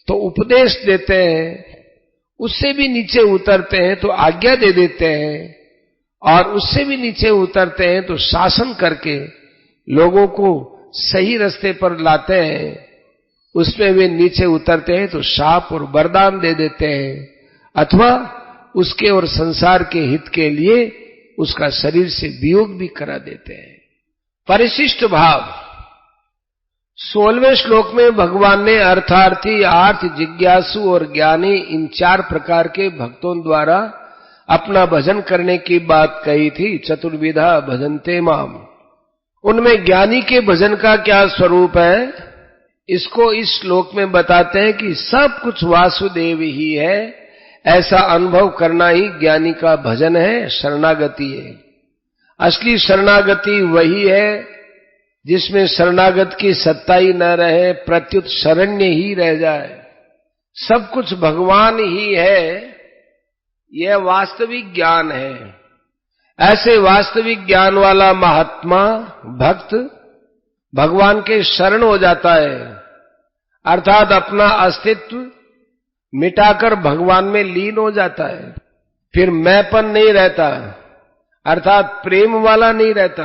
तो उपदेश देते हैं, उससे भी नीचे उतरते हैं तो आज्ञा दे देते हैं, और उससे भी नीचे उतरते हैं तो शासन करके लोगों को सही रास्ते पर लाते हैं। उसमें वे नीचे उतरते हैं तो शाप और वरदान दे देते हैं, अथवा उसके और संसार के हित के लिए उसका शरीर से वियोग भी करा देते हैं। परिशिष्ट भाव 16वें श्लोक में भगवान ने अर्थार्थी, आर्थ जिज्ञासु और ज्ञानी, इन 4 प्रकार के भक्तों द्वारा अपना भजन करने की बात कही थी। चतुर्विधा भजन्ते माम। उनमें ज्ञानी के भजन का क्या स्वरूप है, इसको इस श्लोक में बताते हैं कि सब कुछ वासुदेव ही है, ऐसा अनुभव करना ही ज्ञानी का भजन है, शरणागति है। असली शरणागति वही है जिसमें शरणागत की सत्ता ही न रहे, प्रत्युत शरण्य ही रह जाए। सब कुछ भगवान ही है, यह वास्तविक ज्ञान है। ऐसे वास्तविक ज्ञान वाला महात्मा भक्त भगवान के शरण हो जाता है, अर्थात अपना अस्तित्व मिटाकर भगवान में लीन हो जाता है। फिर मैंपन नहीं रहता, अर्थात प्रेम वाला नहीं रहता,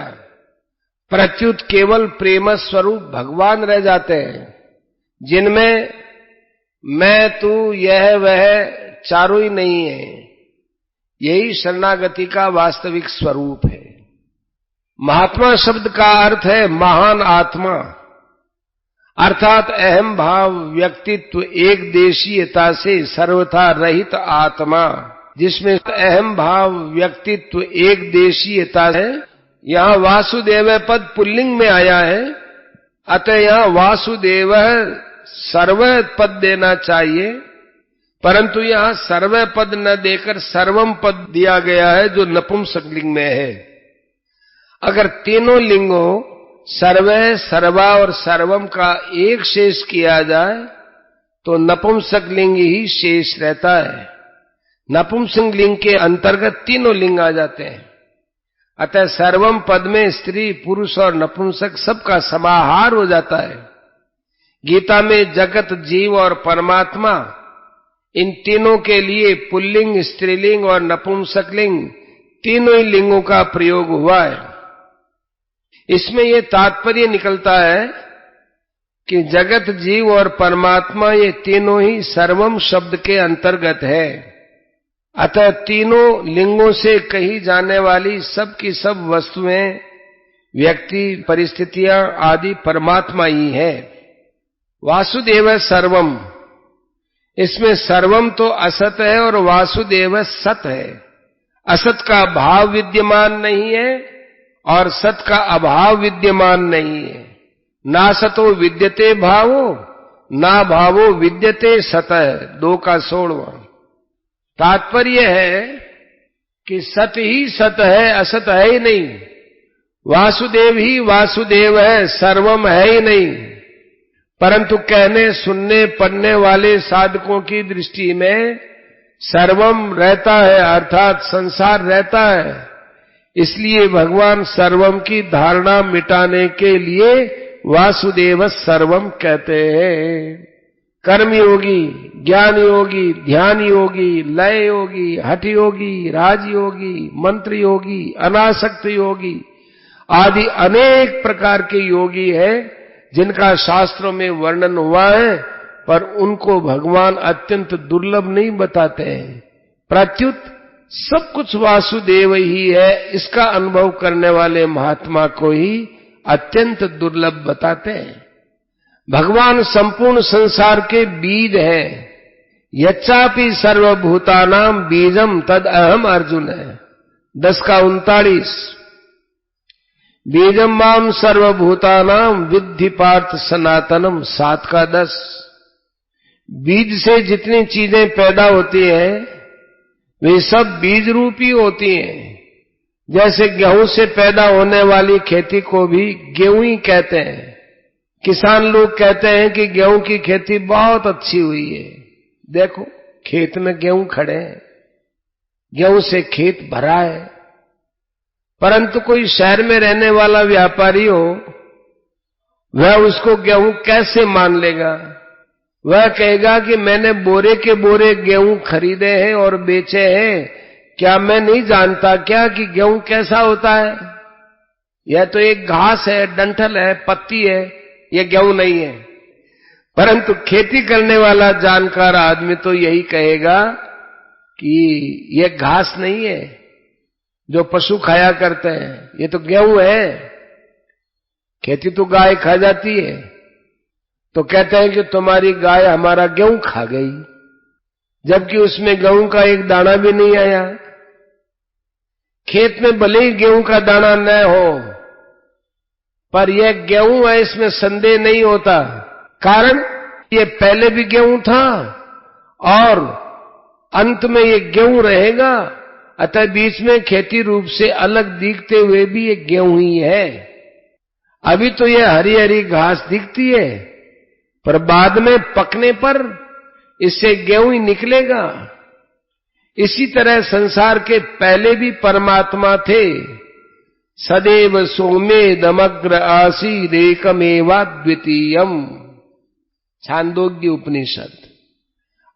प्रत्युत केवल प्रेम स्वरूप भगवान रह जाते हैं, जिनमें मैं तू यह वह चारों ही नहीं है। यही शरणागति का वास्तविक स्वरूप है। महात्मा शब्द का अर्थ है महान आत्मा, अर्थात अहम भाव, व्यक्तित्व, एक देशीयता से सर्वथा रहित आत्मा, जिसमें अहम भाव, व्यक्तित्व, एक देशीयता है। यहाँ वासुदेव पद पुल्लिंग में आया है, अतः यहाँ वासुदेव सर्व पद देना चाहिए, परंतु यहाँ सर्व पद न देकर सर्वम पद दिया गया है, जो नपुंसकलिंग में है। अगर तीनों लिंगों सर्व, सर्वा और सर्वम का एक शेष किया जाए तो नपुंसक लिंग ही शेष रहता है। नपुंसक लिंग के अंतर्गत तीनों लिंग आ जाते हैं। अतः सर्वम पद में स्त्री, पुरुष और नपुंसक सबका समाहार हो जाता है। गीता में जगत, जीव और परमात्मा, इन तीनों के लिए पुल्लिंग, स्त्रीलिंग और नपुंसकलिंग तीनों ही लिंगों का प्रयोग हुआ है। इसमें यह तात्पर्य निकलता है कि जगत, जीव और परमात्मा ये तीनों ही सर्वम शब्द के अंतर्गत है। अतः तीनों लिंगों से कही जाने वाली सब की सब वस्तुएं, व्यक्ति, परिस्थितियां आदि परमात्मा ही है। वासुदेव सर्वम, इसमें सर्वम तो असत है और वासुदेव सत है। असत का भाव विद्यमान नहीं है और सत का अभाव विद्यमान नहीं है। ना सतो विद्यते भावो, ना भावो विद्यते सत, 2 का 16वां। तात्पर्य है कि सत ही सत है, असत है ही नहीं। वासुदेव ही वासुदेव है, सर्वम है ही नहीं। परंतु कहने सुनने पढ़ने वाले साधकों की दृष्टि में सर्वम रहता है, अर्थात संसार रहता है। इसलिए भगवान सर्वम की धारणा मिटाने के लिए वासुदेव सर्वम कहते हैं। कर्म योगी, ज्ञान योगी, ध्यान योगी, लय योगी, हठ योगी, राज योगी, मंत्र योगी, अनासक्त योगी आदि अनेक प्रकार के योगी हैं जिनका शास्त्रों में वर्णन हुआ है, पर उनको भगवान अत्यंत दुर्लभ नहीं बताते हैं। प्रत्युत सब कुछ वासुदेव ही है, इसका अनुभव करने वाले महात्मा को ही अत्यंत दुर्लभ बताते हैं। भगवान संपूर्ण संसार के बीज हैं। यच्चापि सर्वभूतानाम बीजम तद अहम अर्जुन है 10 का 39। बीजम माम सर्वभूतानाम विद्धि पार्थ सनातनम 7 का 10। बीज से जितनी चीजें पैदा होती हैं वे सब बीज रूपी होती हैं। जैसे गेहूं से पैदा होने वाली खेती को भी गेहूं ही कहते हैं। किसान लोग कहते हैं कि गेहूं की खेती बहुत अच्छी हुई है। देखो खेत में गेहूं खड़े हैं, गेहूं से खेत भरा है, परंतु कोई शहर में रहने वाला व्यापारी हो, वह उसको गेहूं कैसे मान लेगा? वह कहेगा कि मैंने बोरे के बोरे गेहूं खरीदे हैं और बेचे हैं, क्या मैं नहीं जानता क्या कि गेहूं कैसा होता है? यह तो एक घास है, डंठल है, पत्ती है, यह गेहूं नहीं है। परंतु खेती करने वाला जानकार आदमी तो यही कहेगा कि यह घास नहीं है जो पशु खाया करते हैं, ये तो गेहूं है। खेती तो गाय खा जाती है, तो कहते हैं कि तुम्हारी गाय हमारा गेहूं खा गई, जबकि उसमें गेहूं का एक दाना भी नहीं आया। खेत में भले ही गेहूं का दाना न हो, पर यह गेहूं है इसमें संदेह नहीं होता। कारण ये पहले भी गेहूं था और अंत में ये गेहूं रहेगा, अतः बीच में खेती रूप से अलग दिखते हुए भी ये गेहूं ही है। अभी तो ये हरी हरी घास दिखती है, पर बाद में पकने पर इससे गेहूं ही निकलेगा। इसी तरह संसार के पहले भी परमात्मा थे। सदैव सोमेदमग्र आसीदेकमेवाद्वितीयम्, छांदोग्य उपनिषद।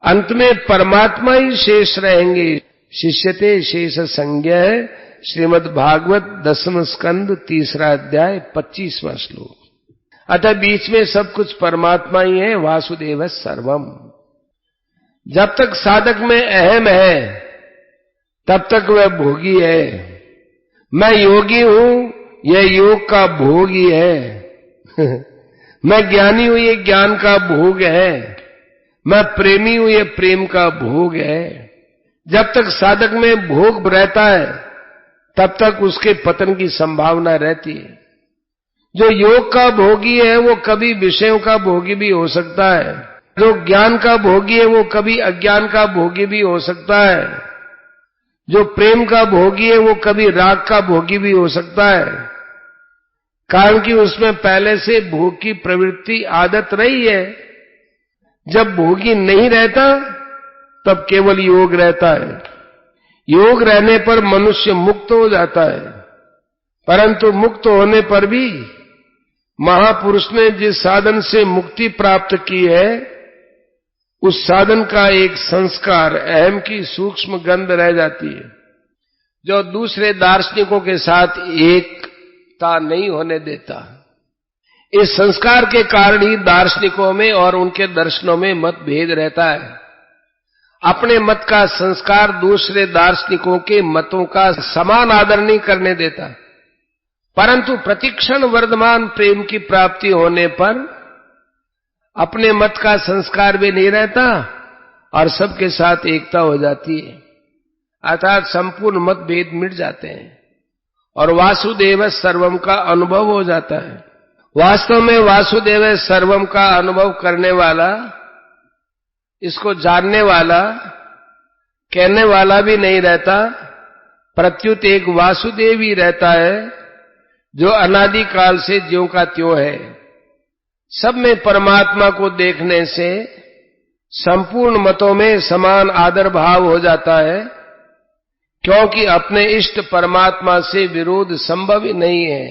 अंत में परमात्मा ही शेष रहेंगे। शिष्यते शेष संज्ञा है, श्रीमद् भागवत 10वां स्कंद 3रा अध्याय 25वां श्लोक। अतः बीच में सब कुछ परमात्मा ही है। वासुदेव सर्वम। जब तक साधक में अहम है तब तक वह भोगी है। मैं योगी हूं, यह योग का भोग ही है। मैं ज्ञानी हूं, ये ज्ञान का भोग है। मैं प्रेमी हूं, ये प्रेम का भोग है। जब तक साधक में भोग रहता है तब तक उसके पतन की संभावना रहती है। जो योग का भोगी है वो कभी विषयों का भोगी भी हो सकता है। जो ज्ञान का भोगी है वो कभी अज्ञान का भोगी भी हो सकता है। जो प्रेम का भोगी है वो कभी राग का भोगी भी हो सकता है, कारण कि उसमें पहले से भोग की प्रवृत्ति आदत रही है। जब भोगी नहीं रहता तब केवल योग रहता है। योग रहने पर मनुष्य मुक्त हो जाता है, परंतु मुक्त होने पर भी महापुरुष ने जिस साधन से मुक्ति प्राप्त की है उस साधन का एक संस्कार, अहम की सूक्ष्म गंध रह जाती है, जो दूसरे दार्शनिकों के साथ एकता नहीं होने देता। इस संस्कार के कारण ही दार्शनिकों में और उनके दर्शनों में मतभेद रहता है। अपने मत का संस्कार दूसरे दार्शनिकों के मतों का समान आदर नहीं करने देता, परंतु प्रतिक्षण वर्धमान प्रेम की प्राप्ति होने पर अपने मत का संस्कार भी नहीं रहता और सबके साथ एकता हो जाती है, अर्थात संपूर्ण मतभेद मिट जाते हैं और वासुदेव सर्वम का अनुभव हो जाता है। वास्तव में वासुदेव सर्वम का अनुभव करने वाला, इसको जानने वाला, कहने वाला भी नहीं रहता, प्रत्युत एक वासुदेव ही रहता है जो अनादि काल से ज्यों का त्यों है। सब में परमात्मा को देखने से संपूर्ण मतों में समान आदर भाव हो जाता है, क्योंकि अपने इष्ट परमात्मा से विरोध संभव ही नहीं है।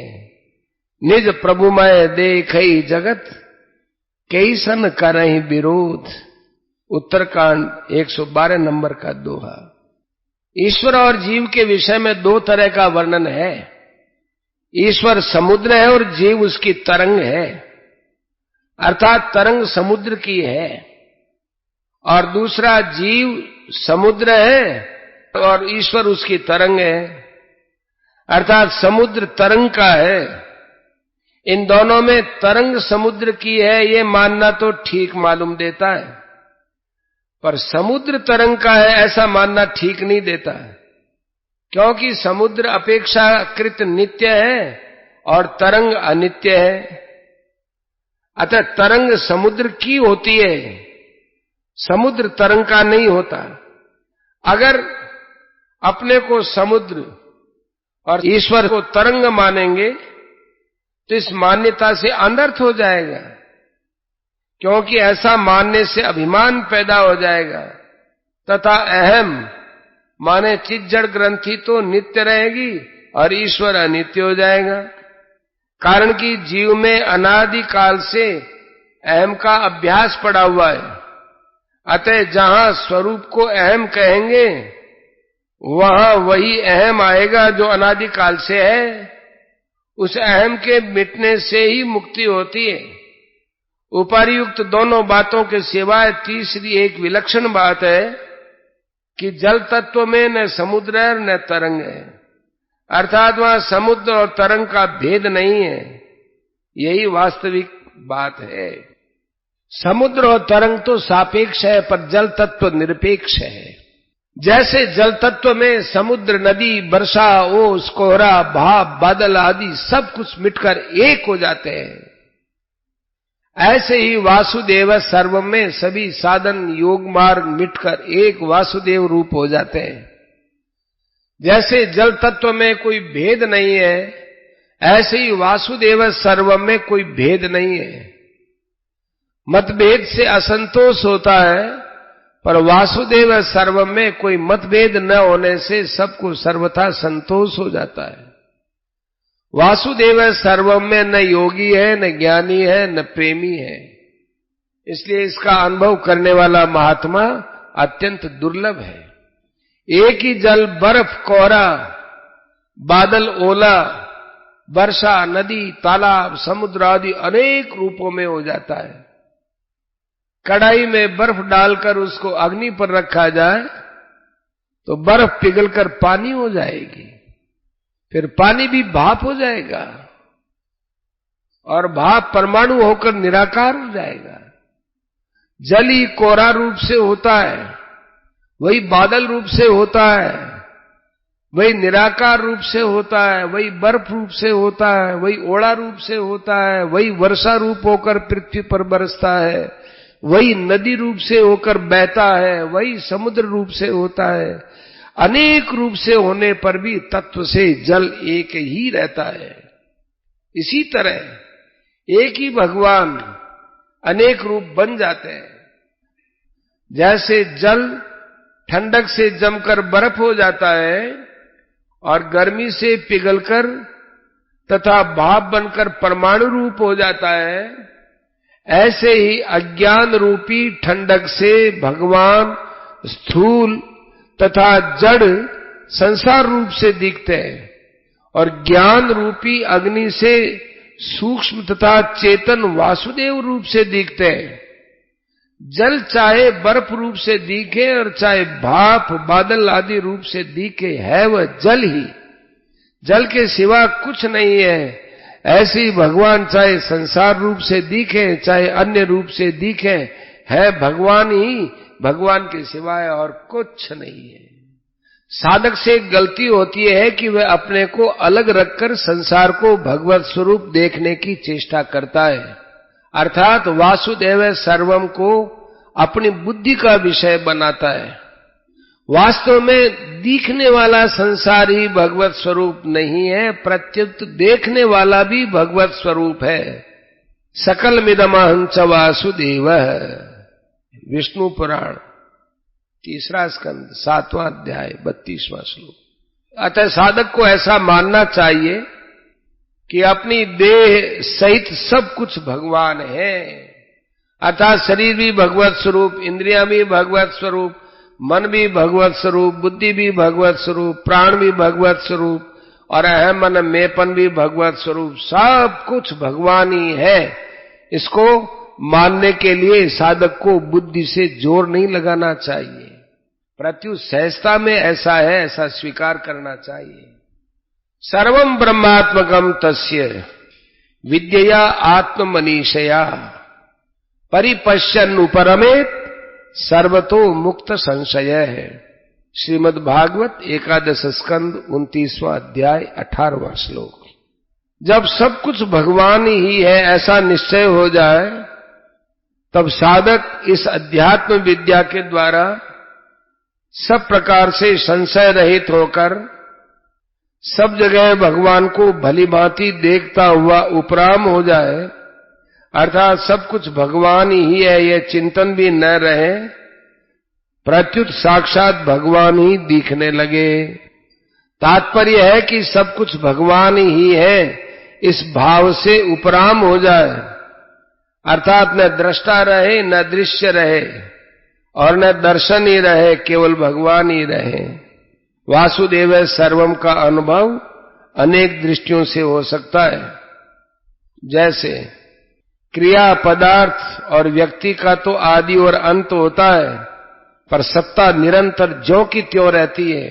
निज प्रभुमय देखई जगत, कैसन करहि विरोध। उत्तरकांड 112 नंबर का दोहा। ईश्वर और जीव के विषय में दो तरह का वर्णन है। ईश्वर समुद्र है और जीव उसकी तरंग है, अर्थात तरंग समुद्र की है। और दूसरा, जीव समुद्र है और ईश्वर उसकी तरंग है, अर्थात समुद्र तरंग का है। इन दोनों में तरंग समुद्र की है ये मानना तो ठीक मालूम देता है, पर समुद्र तरंग का है ऐसा मानना ठीक नहीं देता है, क्योंकि समुद्र अपेक्षाकृत नित्य है और तरंग अनित्य है। अतः तरंग समुद्र की होती है, समुद्र तरंग का नहीं होता। अगर अपने को समुद्र और ईश्वर को तरंग मानेंगे तो इस मान्यता से अनर्थ हो जाएगा, क्योंकि ऐसा मानने से अभिमान पैदा हो जाएगा तथा अहम माने चित जड़ ग्रंथि तो नित्य रहेगी और ईश्वर अनित्य हो जाएगा। कारण कि जीव में अनादि काल से अहम का अभ्यास पड़ा हुआ है। अतः जहां स्वरूप को अहम कहेंगे वहां वही अहम आएगा जो अनादि काल से है। उस अहम के मिटने से ही मुक्ति होती है। उपर्युक्त दोनों बातों के सिवाय तीसरी एक विलक्षण बात है कि जल तत्व में न समुद्र है न तरंग है, अर्थात वहां समुद्र और तरंग का भेद नहीं है। यही वास्तविक बात है। समुद्र और तरंग तो सापेक्ष है, पर जल तत्व निरपेक्ष है। जैसे जल तत्व में समुद्र, नदी, वर्षा, ओस, कोहरा, भाप, बादल आदि सब कुछ मिटकर एक हो जाते हैं, ऐसे ही वासुदेव सर्वम में सभी साधन योग मार्ग मिटकर एक वासुदेव रूप हो जाते हैं। जैसे जल तत्व में कोई भेद नहीं है, ऐसे ही वासुदेव सर्वम में कोई भेद नहीं है। मतभेद से असंतोष होता है, पर वासुदेव सर्वम में कोई मतभेद न होने से सबको सर्वथा संतोष हो जाता है। वासुदेव सर्वम में न योगी है, न ज्ञानी है, न प्रेमी है। इसलिए इसका अनुभव करने वाला महात्मा अत्यंत दुर्लभ है। एक ही जल बर्फ, कोहरा, बादल, ओला, वर्षा, नदी, तालाब, समुद्र आदि अनेक रूपों में हो जाता है। कढ़ाई में बर्फ डालकर उसको अग्नि पर रखा जाए तो बर्फ पिघलकर पानी हो जाएगी, फिर पानी भी भाप हो जाएगा और भाप परमाणु होकर निराकार हो जाएगा। जल ही कोरा रूप से होता है, वही बादल रूप से होता है, वही निराकार रूप से होता है, वही बर्फ रूप से होता है, वही ओला रूप से होता है, वही वर्षा रूप होकर पृथ्वी पर बरसता है, वही नदी रूप से होकर बहता है, वही समुद्र रूप से होता है। अनेक रूप से होने पर भी तत्व से जल एक ही रहता है। इसी तरह एक ही भगवान अनेक रूप बन जाते हैं। जैसे जल ठंडक से जमकर बर्फ हो जाता है और गर्मी से पिघलकर तथा भाप बनकर परमाणु रूप हो जाता है, ऐसे ही अज्ञान रूपी ठंडक से भगवान स्थूल तथा जड़ संसार रूप से दिखते हैं और ज्ञान रूपी अग्नि से सूक्ष्म तथा चेतन वासुदेव रूप से दिखते हैं। जल चाहे बर्फ रूप से दिखे और चाहे भाप, बादल आदि रूप से दिखे, है वह जल ही, जल के सिवा कुछ नहीं है। ऐसे ही भगवान चाहे संसार रूप से दिखे चाहे अन्य रूप से दिखे, है भगवान ही, भगवान के सिवाय और कुछ नहीं है। साधक से एक गलती होती है कि वह अपने को अलग रखकर संसार को भगवत स्वरूप देखने की चेष्टा करता है, अर्थात वासुदेव सर्वम को अपनी बुद्धि का विषय बनाता है। वास्तव में दिखने वाला संसार ही भगवत स्वरूप नहीं है, प्रत्युत देखने वाला भी भगवत स्वरूप है। सकल मिदमहं च वासुदेव, विष्णु पुराण 3 स्कंद 7वां अध्याय 32वां श्लोक। अतः साधक को ऐसा मानना चाहिए कि अपनी देह सहित सब कुछ भगवान है अर्थात शरीर भी भगवत स्वरूप, इंद्रियां भी भगवत स्वरूप, मन भी भगवत स्वरूप, बुद्धि भी भगवत स्वरूप, प्राण भी भगवत स्वरूप और अहम मन मेपन भी भगवत स्वरूप, सब कुछ भगवान ही है। इसको मानने के लिए साधक को बुद्धि से जोर नहीं लगाना चाहिए, प्रत्युत सहजता में ऐसा है, ऐसा स्वीकार करना चाहिए। सर्वम ब्रह्मात्मकम तस्य विद्यया आत्ममनीषया परिपश्यन् उपरमेत सर्वतो मुक्त संशय है। श्रीमद् भागवत एकादश स्कंद 29वां अध्याय 18वां श्लोक। जब सब कुछ भगवान ही है ऐसा निश्चय हो जाए, तब साधक इस अध्यात्म विद्या के द्वारा सब प्रकार से संशय रहित होकर सब जगह भगवान को भली भांति देखता हुआ उपराम हो जाए, अर्थात सब कुछ भगवान ही है यह चिंतन भी न रहे, प्रत्युत साक्षात भगवान ही दिखने लगे। तात्पर्य है कि सब कुछ भगवान ही है इस भाव से उपराम हो जाए, अर्थात न दृष्टा रहे न दृश्य रहे और न दर्शन ही रहे, केवल भगवान ही रहे। वासुदेव सर्वम का अनुभव अनेक दृष्टियों से हो सकता है। जैसे क्रिया, पदार्थ और व्यक्ति का तो आदि और अंत होता है, पर सत्ता निरंतर ज्यों की त्यों रहती है।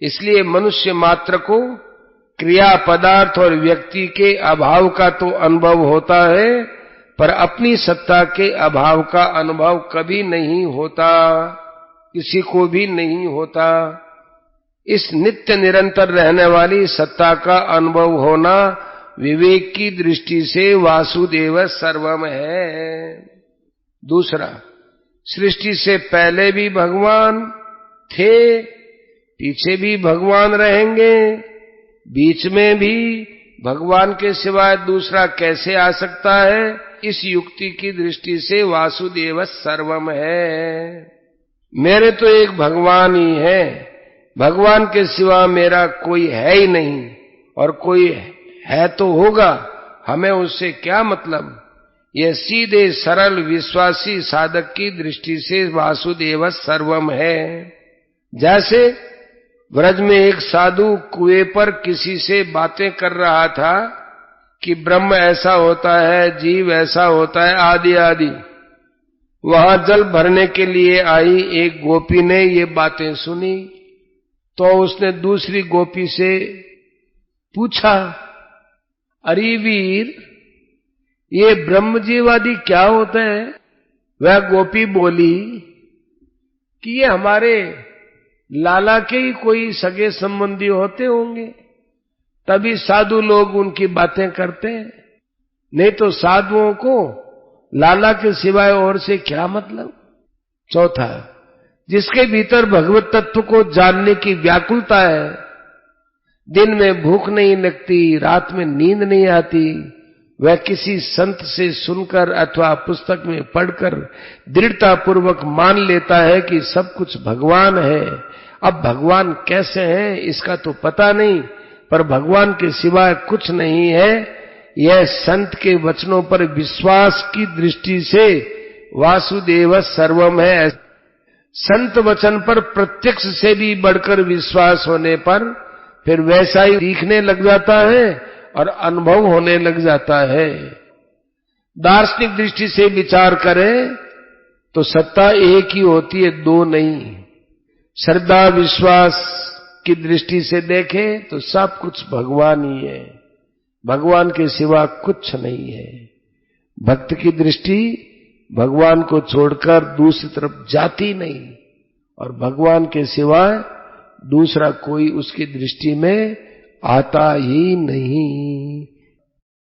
इसलिए मनुष्य मात्र को क्रिया, पदार्थ और व्यक्ति के अभाव का तो अनुभव होता है, पर अपनी सत्ता के अभाव का अनुभव कभी नहीं होता, किसी को भी नहीं होता। इस नित्य निरंतर रहने वाली सत्ता का अनुभव होना विवेक की दृष्टि से वासुदेव सर्वम है। दूसरा, सृष्टि से पहले भी भगवान थे, पीछे भी भगवान रहेंगे, बीच में भी भगवान के सिवाय दूसरा कैसे आ सकता है? इस युक्ति की दृष्टि से वासुदेव सर्वम है। मेरे तो एक भगवान ही है, भगवान के सिवा मेरा कोई है ही नहीं, और कोई है तो होगा, हमें उससे क्या मतलब? यह सीधे सरल विश्वासी साधक की दृष्टि से वासुदेव सर्वम है। जैसे ब्रज में एक साधु कुएं पर किसी से बातें कर रहा था कि ब्रह्म ऐसा होता है, जीव ऐसा होता है, आदि आदि। वहां जल भरने के लिए आई एक गोपी ने ये बातें सुनी, तो उसने दूसरी गोपी से पूछा, अरे वीर, ये ब्रह्म जीवादि क्या होते हैं? वह गोपी बोली कि ये हमारे लाला के ही कोई सगे संबंधी होते होंगे, तभी साधु लोग उनकी बातें करते हैं, नहीं तो साधुओं को लाला के सिवाय और से क्या मतलब? चौथा, जिसके भीतर भगवत तत्व को जानने की व्याकुलता है, दिन में भूख नहीं लगती, रात में नींद नहीं आती, वह किसी संत से सुनकर अथवा पुस्तक में पढ़कर दृढ़ता पूर्वक मान लेता है कि सब कुछ भगवान है। अब भगवान कैसे हैं इसका तो पता नहीं, पर भगवान के सिवाय कुछ नहीं है, यह संत के वचनों पर विश्वास की दृष्टि से वासुदेव सर्वम है। संत वचन पर प्रत्यक्ष से भी बढ़कर विश्वास होने पर फिर वैसा ही दिखने लग जाता है और अनुभव होने लग जाता है। दार्शनिक दृष्टि से विचार करें तो सत्ता एक ही होती है, दो नहीं। श्रद्धा विश्वास की दृष्टि से देखें तो सब कुछ भगवान ही है, भगवान के सिवा कुछ नहीं है। भक्त की दृष्टि भगवान को छोड़कर दूसरी तरफ जाती नहीं, और भगवान के सिवाय दूसरा कोई उसकी दृष्टि में आता ही नहीं।